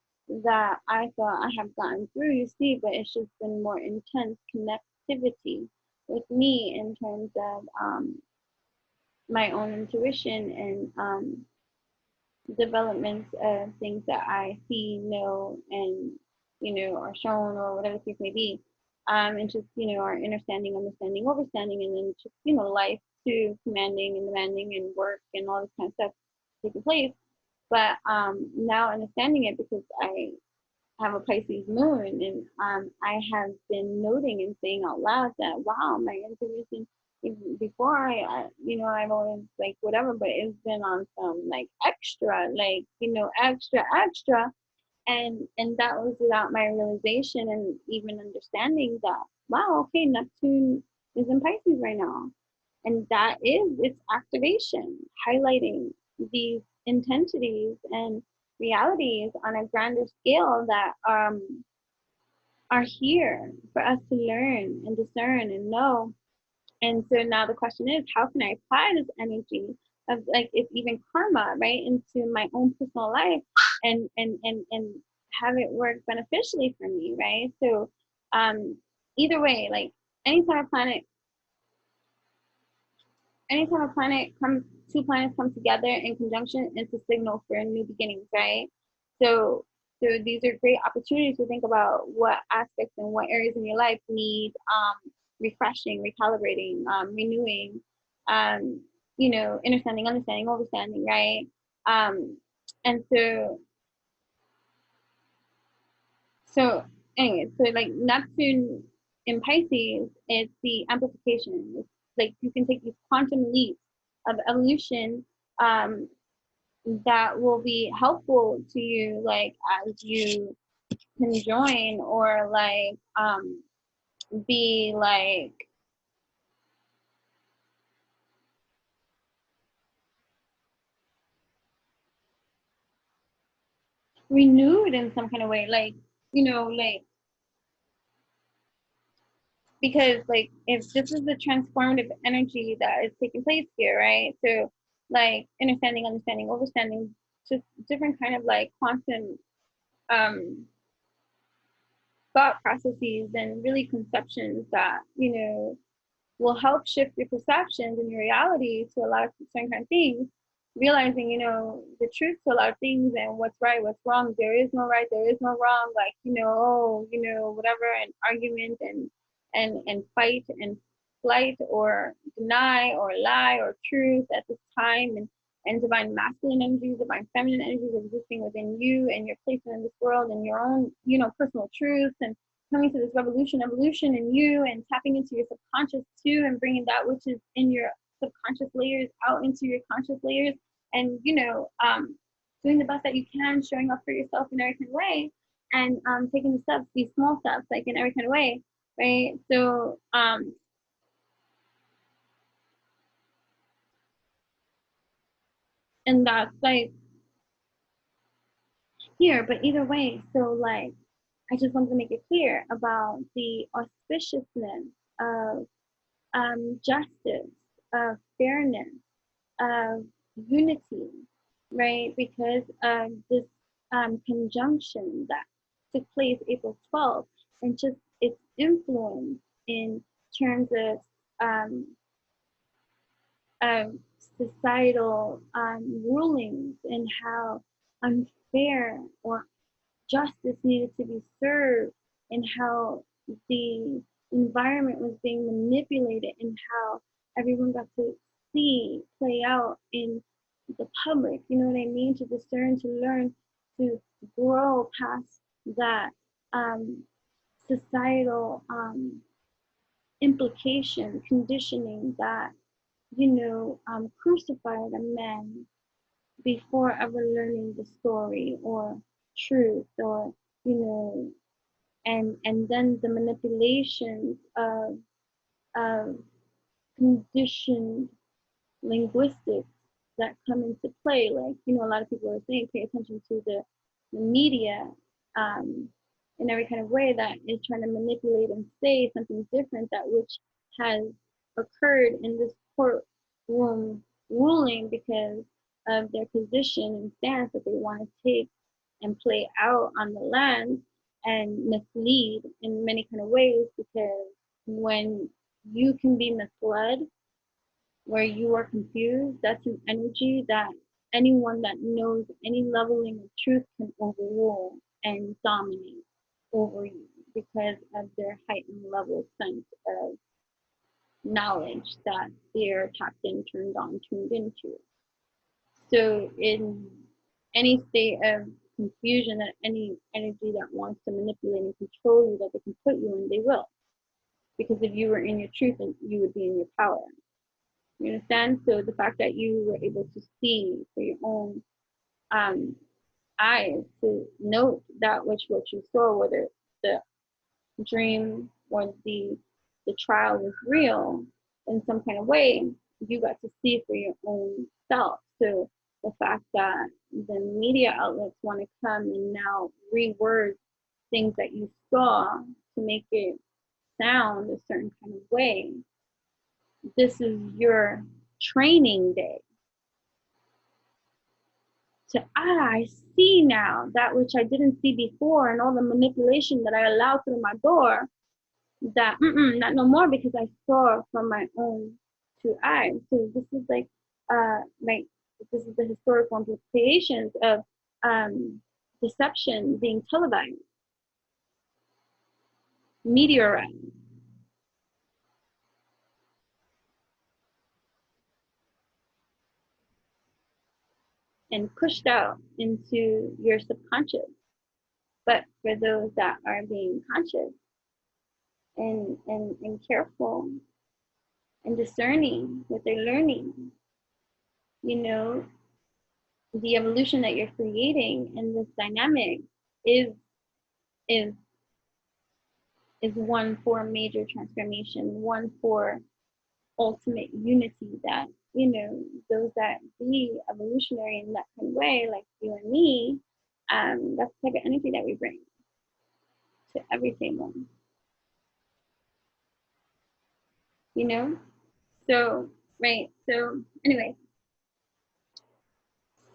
that I thought I have gotten through, you see, but it's just been more intense connectivity with me in terms of my own intuition and developments of things that I see, know, and are shown, or whatever the case may be. And just our understanding, understanding, overstanding, and then just life to commanding and demanding and work and all this kind of stuff taking place. But now understanding it, because I have a Pisces moon, and I have been noting and saying out loud that wow, my intuition. Before I've always like whatever, but it's been on some like extra, like extra, extra, and that was without my realization and even understanding that wow, okay, Neptune is in Pisces right now, and that is its activation, highlighting these intensities and realities on a grander scale that are here for us to learn and discern and know. And so now the question is, how can I apply this energy of like it's even karma, right, into my own personal life and have it work beneficially for me, right? So either way, like anytime a planet anytime a planet comes, two planets come together in conjunction, it's a signal for new beginnings, right? So, so these are great opportunities to think about what aspects and what areas in your life need refreshing, recalibrating, renewing, understanding, understanding, overstanding, right? And so anyway, so like Neptune in Pisces, it's the amplification. It's like you can take these quantum leaps of evolution um, that will be helpful to you, like as you can join or like be like renewed in some kind of way, like like because like if this is the transformative energy that is taking place here, right? So like understanding, understanding, overstanding, just different kind of like quantum um thought processes and really conceptions that will help shift your perceptions and your reality to a lot of certain kind of things, realizing, the truth to a lot of things and what's right, what's wrong. There is no right, there is no wrong, like, whatever, and argument and fight and flight or deny or lie or truth at this time, and divine masculine energies, divine feminine energies existing within you and your placement in this world and your own, personal truths, and coming to this revolution, evolution in you, and tapping into your subconscious too, and bringing that which is in your subconscious layers out into your conscious layers, and doing the best that you can, showing up for yourself in every kind of way, and taking the steps, these small steps, like in every kind of way, right? So and that's like here, but either way, so like I just wanted to make it clear about the auspiciousness of justice, of fairness, of unity, right? Because of this conjunction that took place April 12th, and just its influence in terms um, of societal rulings and how unfair or justice needed to be served, and how the environment was being manipulated, and how everyone got to see play out in the public, you know what I mean, to discern, to learn, to grow past that societal implication, conditioning that, crucified a man before ever learning the story or truth, or you know and then the manipulations of conditioned linguistics that come into play. Like, a lot of people are saying, pay attention to the media um, in every kind of way that is trying to manipulate and say something different, that which has occurred in this courtroom ruling because of their position and stance that they want to take and play out on the land and mislead in many kind of ways. Because when you can be misled, where you are confused, that's an energy that anyone that knows any leveling of truth can overrule and dominate over you because of their heightened level sense of knowledge that they're tapped in, turned on, tuned into. So in any state of confusion, that any energy that wants to manipulate and control you, that they can put you in, they will. Because if you were in your truth, then you would be in your power. You understand? So the fact that you were able to see for your own eyes, to note that which what you saw, whether the dream or the trial was real in some kind of way, you got to see for your own self. So the fact that the media outlets want to come and now reword things that you saw to make it sound a certain kind of way, this is your training day to, I see now that which I didn't see before, and all the manipulation that I allowed through my door, that not no more, because I saw from my own two eyes. So this is like this is the historical implications of deception being televised, meteorized, and pushed out into your subconscious. But for those that are being conscious and careful and discerning what they're learning, you know, the evolution that you're creating in this dynamic is is is one for major transformation, one for ultimate unity, that, you know, those that be evolutionary in that kind of way, like you and me, that's the type of energy that we bring to every table, you know? So, right, so anyway,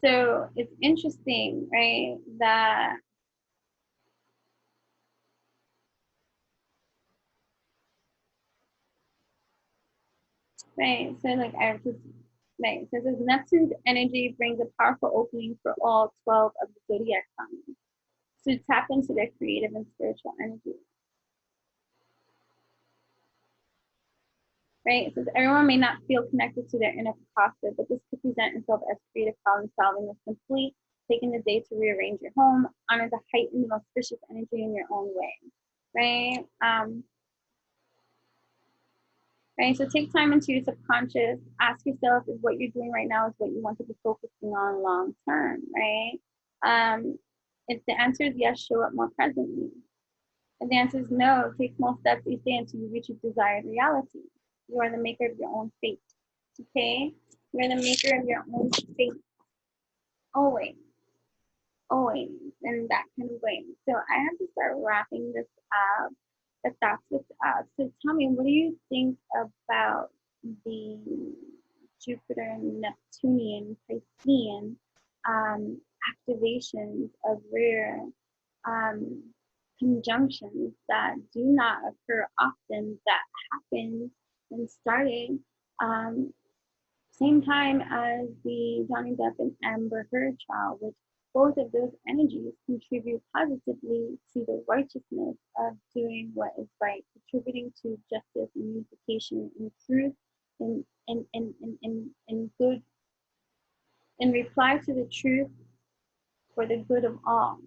so it's interesting, right, that right, so like I just right, so this Neptune's energy brings a powerful opening for all 12 of the zodiac signs to tap into their creative and spiritual energy. Right? It says everyone may not feel connected to their inner Picasso, but this could present itself as creative problem solving or simply taking the day to rearrange your home, honor the heightened and auspicious energy in your own way. Right? Right? So take time into your subconscious. Ask yourself if what you're doing right now is what you want to be focusing on long term, right? If the answer is yes, show up more presently. If the answer is no, take small steps each day until you reach your desired reality. You are the maker of your own fate. Okay? You're the maker of your own fate. Always. Always. In that kind of way. So I have to start wrapping this up. But that's what's up. So tell me, what do you think about the Jupiter Neptunian Piscean activations of rare um, conjunctions that do not occur often, that happened and started same time as the Johnny Depp and Amber Heard trial, which both of those energies contribute positively to the righteousness of doing what is right, contributing to justice and unification and truth and good, in reply to the truth for the good of all.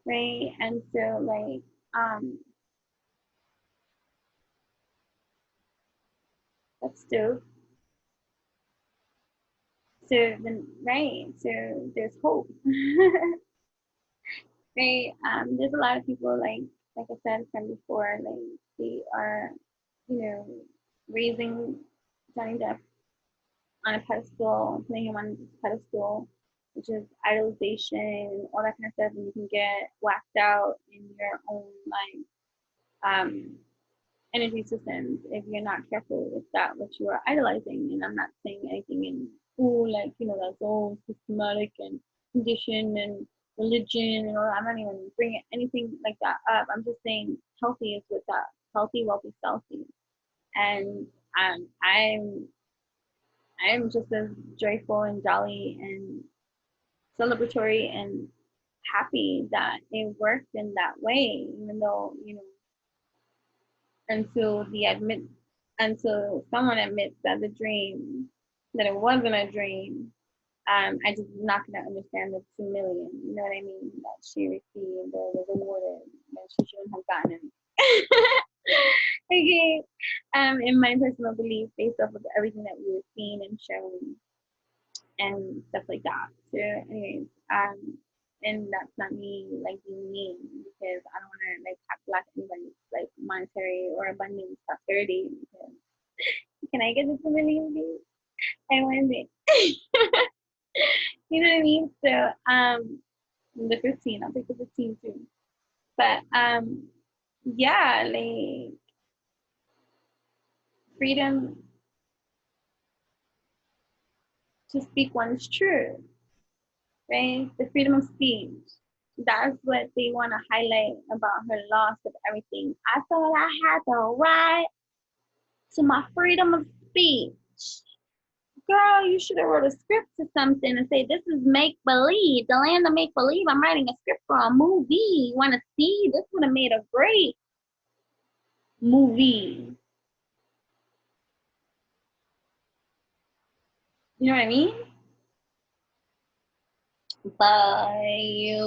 Right? And so like that's dope. So then right, so there's hope. Right. There's a lot of people like I said from before, like they are, you know, raising Johnny Depp on a pedestal, putting him on this pedestal, which is idolization and all that kind of stuff, and you can get whacked out in your own energy systems if you're not careful with that what you are idolizing. And I'm not saying anything in like, you know, that's all systematic and condition and religion and all that. I'm not even bringing anything like that up. I'm just saying healthy is with that. Healthy, wealthy, stealthy. And I'm I'm just as joyful and jolly and celebratory and happy that it worked in that way, even though, until the admit until someone admits that that it wasn't a dream, I just not gonna understand the 2 million, you know what I mean, that she received or was awarded when she shouldn't have gotten it. Okay. In my personal belief, based off of everything that we were seeing and shown and stuff like that. So, anyways, and that's not me like being mean, because I don't want to like have lack anybody's like monetary or abundance prosperity. Because can I get this to believe me? I want it. You know what I mean? So, the 15, I'll take the 15 too. But yeah, like freedom to speak one's truth, right? The freedom of speech. That's what they want to highlight about her loss of everything. I thought I had the right to my freedom of speech. Girl, you should have wrote a script to something and say, this is make believe, the land of make believe. I'm writing a script for a movie. You want to see? This would have made a great movie. You know what I mean? But you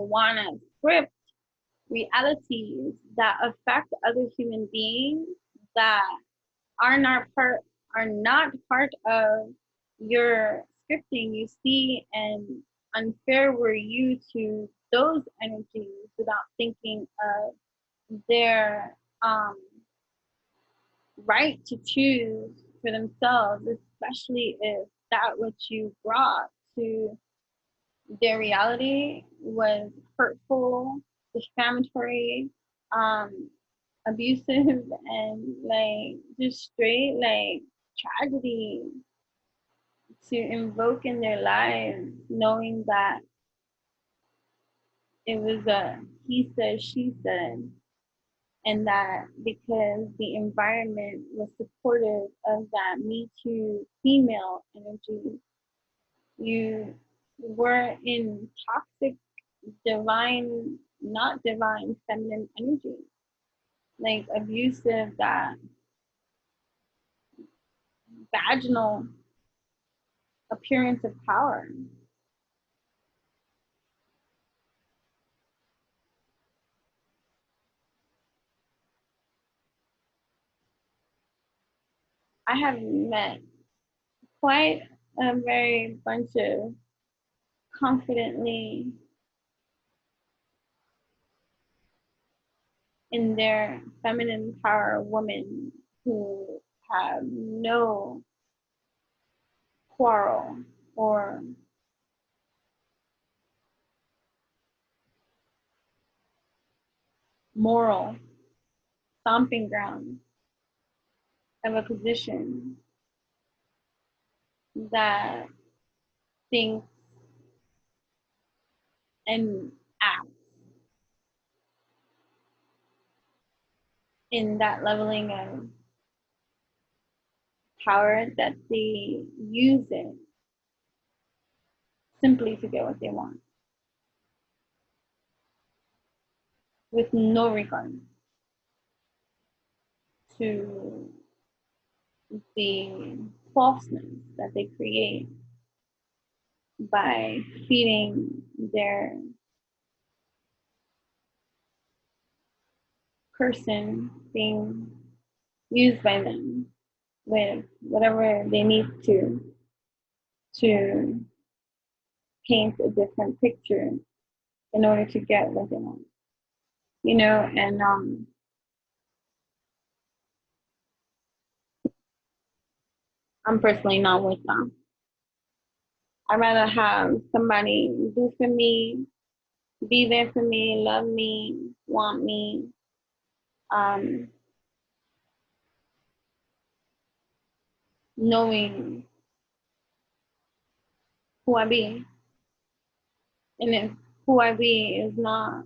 want to script realities that affect other human beings that are not part of your scripting you see, and unfair were you to those energies without thinking of their right to choose for themselves, especially if that what you brought to their reality was hurtful, defamatory, um, abusive, and like just straight like tragedy to invoke in their lives, knowing that it was a he said, she said, and that because the environment was supportive of that Me Too female energy, you were in toxic, divine, not divine, feminine energy, like abusive, that vaginal appearance of power. I have met quite a very bunch of confidently in their feminine power women who have no quarrel or moral stomping ground of a position that thinks and acts in that leveling of power, that they use it simply to get what they want with no regard to the falseness that they create by feeding their person being used by them with whatever they need to paint a different picture in order to get what they want, and I'm personally not with them. I'd rather have somebody do for me, be there for me, love me, want me, um, knowing who I be. And if who I be is not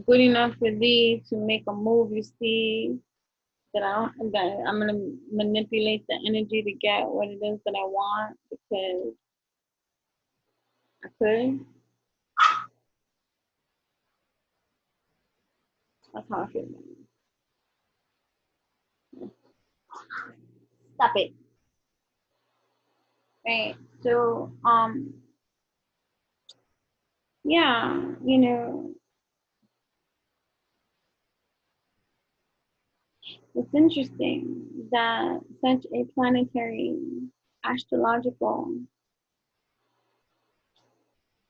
good enough for thee to make a move, you see, that that I'm gonna manipulate the energy to get what it is that I want because I could. That's how I feel. Stop it. Right. So yeah, it's interesting that such a planetary astrological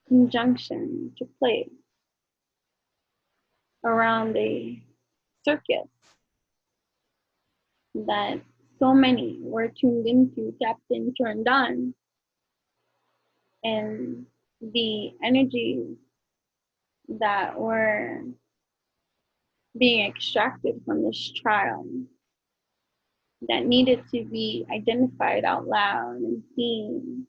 conjunction took place around a circus that so many were tuned into, tapped in, turned on, and the energies that were being extracted from this trial that needed to be identified out loud and seen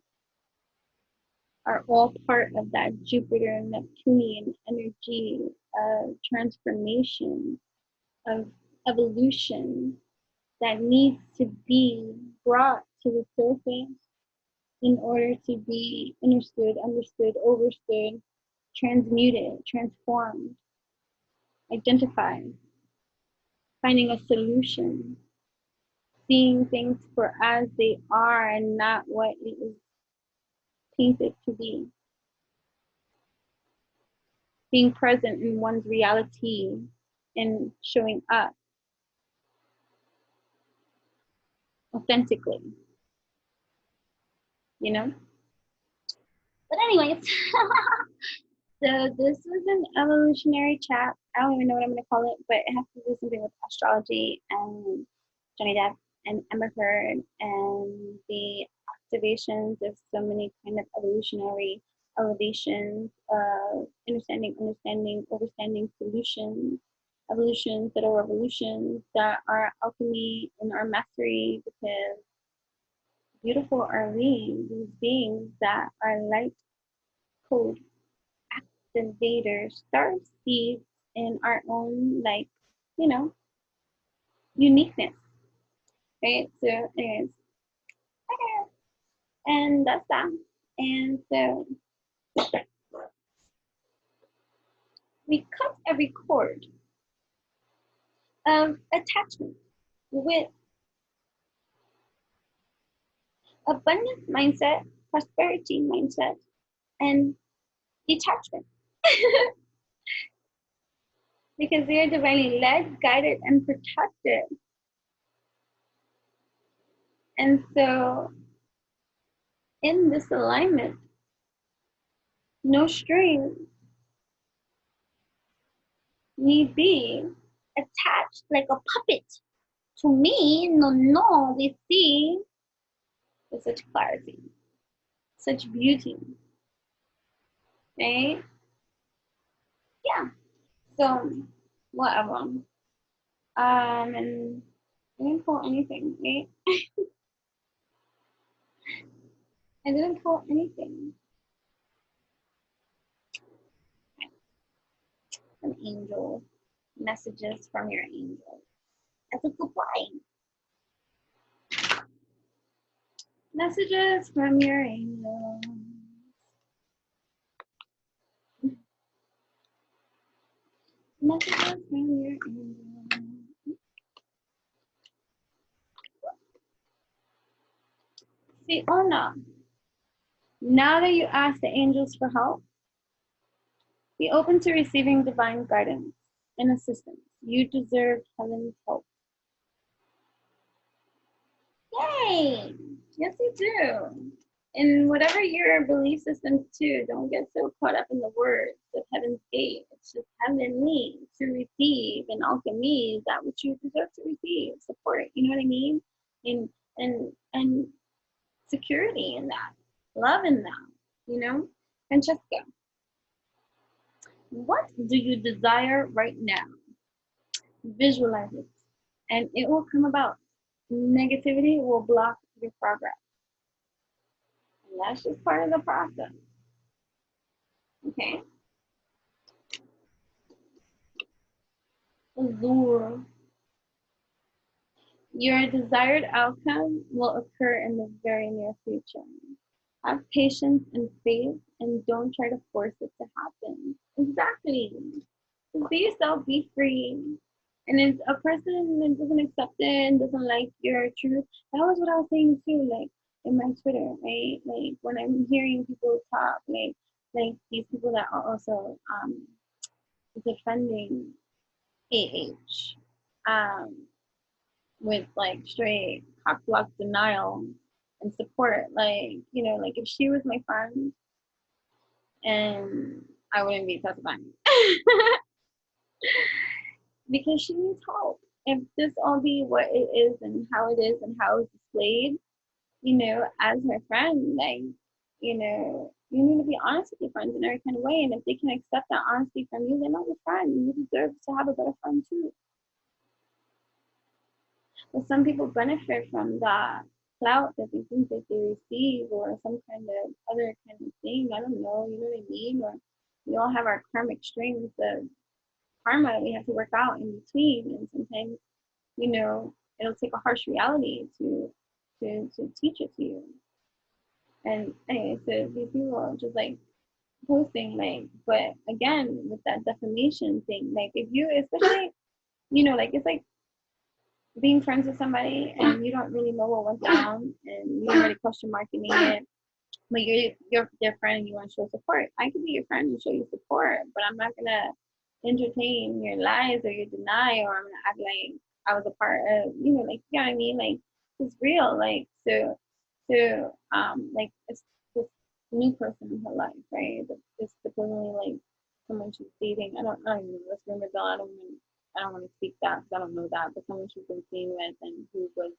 are all part of that Jupiter and Neptunian energy of transformation, of evolution that needs to be brought to the surface in order to be understood, overstood, transmuted, transformed, identified, finding a solution, seeing things for as they are and not what it is painted to be, being present in one's reality and showing up authentically, you know? But anyways, so this was an evolutionary chat. I don't even know what I'm gonna call it, but it has to do something with astrology and Johnny Depp and Amber Heard and the activations of so many kind of evolutionary elevations of understanding, overstanding solutions, evolutions that are revolutions that are alchemy and our mastery because beautiful are we, these beings that are light code activators, star seeds in our own you know, uniqueness, right? So anyways, and that's that. And so we cut every cord of attachment with abundance mindset, prosperity mindset, and detachment. Because they are divinely led, guided, and protected. And so in this alignment, no strings need be attached like a puppet to me. No, we see with such clarity, such beauty, right? Yeah. So whatever. And I didn't pull anything, right? I didn't pull anything. From angels, messages from your angels. That's a good line. Messages from your angels. Messages from your angels. Fiona, now that you ask the angels for help, be open to receiving divine guidance and assistance. You deserve heaven's help. Yay! Yes, you do. And whatever your belief systems too, don't get so caught up in the words of heaven's gate. It's just heavenly to receive, and alchemy is that which you deserve to receive. Support, you know what I mean? And security in that, love in that, you know? Francesca, what do you desire right now? Visualize it, and it will come about. Negativity will block your progress. And that's just part of the process. Okay? Azure. Your desired outcome will occur in the very near future. Have patience and faith and don't try to force it to happen. Exactly. Just be yourself, be free. And if a person that doesn't accept it and doesn't like your truth, that was what I was saying too, like in my Twitter, right? Like when I'm hearing people talk, like these people that are also defending AH, with like straight cock block denial and support. Like, you know, like if she was my friend and I wouldn't be testifying because she needs help. If this all be what it is and how it is and how it's displayed, you know, as her friend, like, you know, you need to be honest with your friends in every kind of way. And if they can accept that honesty from you, they're not your friend. You deserve to have a better friend too. But some people benefit from that clout that they think that they receive or some kind of other kind of thing. I don't know, you know what I mean? Or we all have our karmic strings of karma that we have to work out in between. And sometimes, you know, it'll take a harsh reality to teach it to you. And anyway, so these people are just like posting like, but again, with that defamation thing, like if you especially, you know, like it's like being friends with somebody and you don't really know what went down and you're already question marking it, but you're their friend and you want to show support. I could be your friend and show you support, but I'm not gonna entertain your lies or your deny, or I'm gonna act like I was a part of, you know, like you know what I mean? Like it's real. Like like it's this new person in her life, right? It's supposedly like someone she's dating. I don't even know what's rumors on. I don't want to speak that because I don't know that, but someone she's been seen with and who was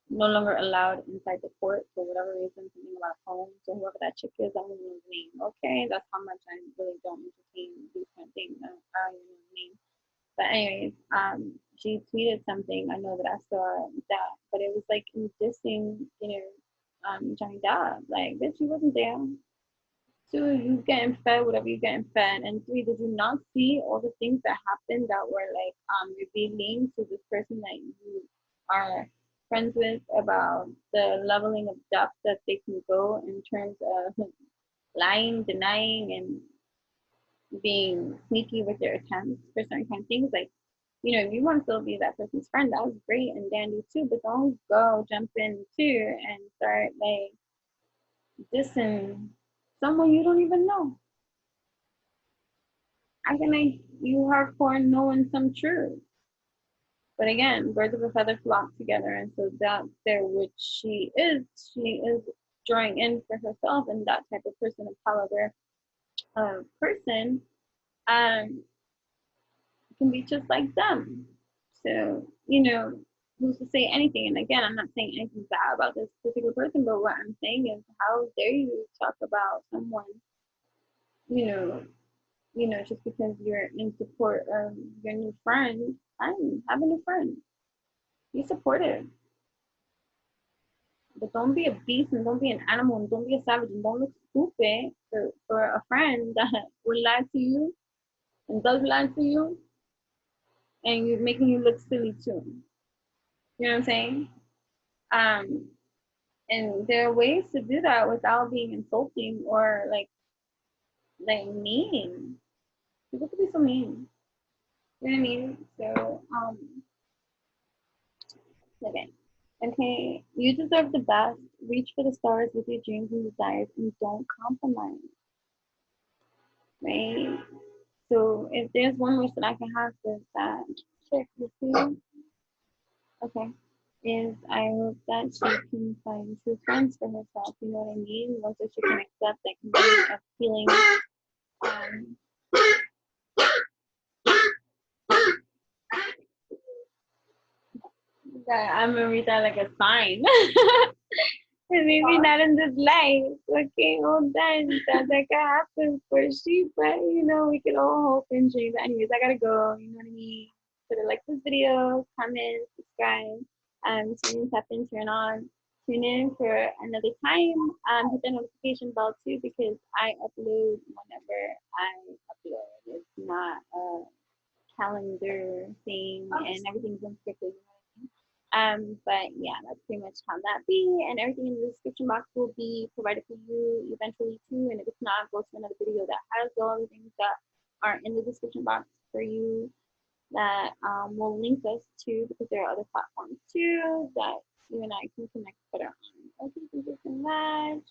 no longer allowed inside the court for whatever reason, something about a home. So whoever that chick is, I don't even know the name. Okay, that's how much I really don't entertain these kind of things. I don't even know the name. But anyways, she tweeted something. I know that I saw that, but it was like in dissing, you know, Johnny Depp. Like, bitch, he wasn't there. Two, you getting fed whatever you getting fed, and three, did you not see all the things that happened that were like revealing to this person that you are friends with about the leveling of depth that they can go in terms of lying, denying, and being sneaky with their attempts for certain kind of things. Like, you know, if you want to still be that person's friend, that was great and dandy too, but don't go jump in too and start like dissing someone you don't even know. How can you hardcore knowing some truth? But again, birds of a feather flock together, and so that's there, which she is drawing in for herself, and that type of person, of caliber of person, um, can be just like them. So, you know, who's to say anything? And again, I'm not saying anything bad about this particular person, but what I'm saying is, how dare you talk about someone, you know, just because you're in support of your new friend. Fine, have a new friend. Be supportive. But don't be a beast and don't be an animal and don't be a savage and don't look stupid for a friend that will lie to you and does lie to you and you're making you look silly too. You know what I'm saying? Um, and there are ways to do that without being insulting or like mean. People could be so mean. You know what I mean? So okay. Okay, you deserve the best. Reach for the stars with your dreams and desires and don't compromise, right? So if there's one wish that I can have is that chick you see, okay, is I hope that she can find true friends for herself, you know what I mean? Once that she can accept that can be a feeling um that I'm gonna read that like a sign. Maybe not in this life. Okay, hold on. That could happen for she, but you know, we can all hope and dream. But anyways, I gotta go. You know what I mean? So to like this video, comment, subscribe, tap in, turn on, tune in for another time. Hit the notification bell too because I upload whenever I upload. It's not a calendar thing and everything's unscripted. You know what I mean? But yeah, that's pretty much how that be. And everything in the description box will be provided for you eventually too. And if it's not, go to another video that has all the things that are in the description box for you that will link us to, because there are other platforms too that you and I can connect better on. Okay, thank you so much.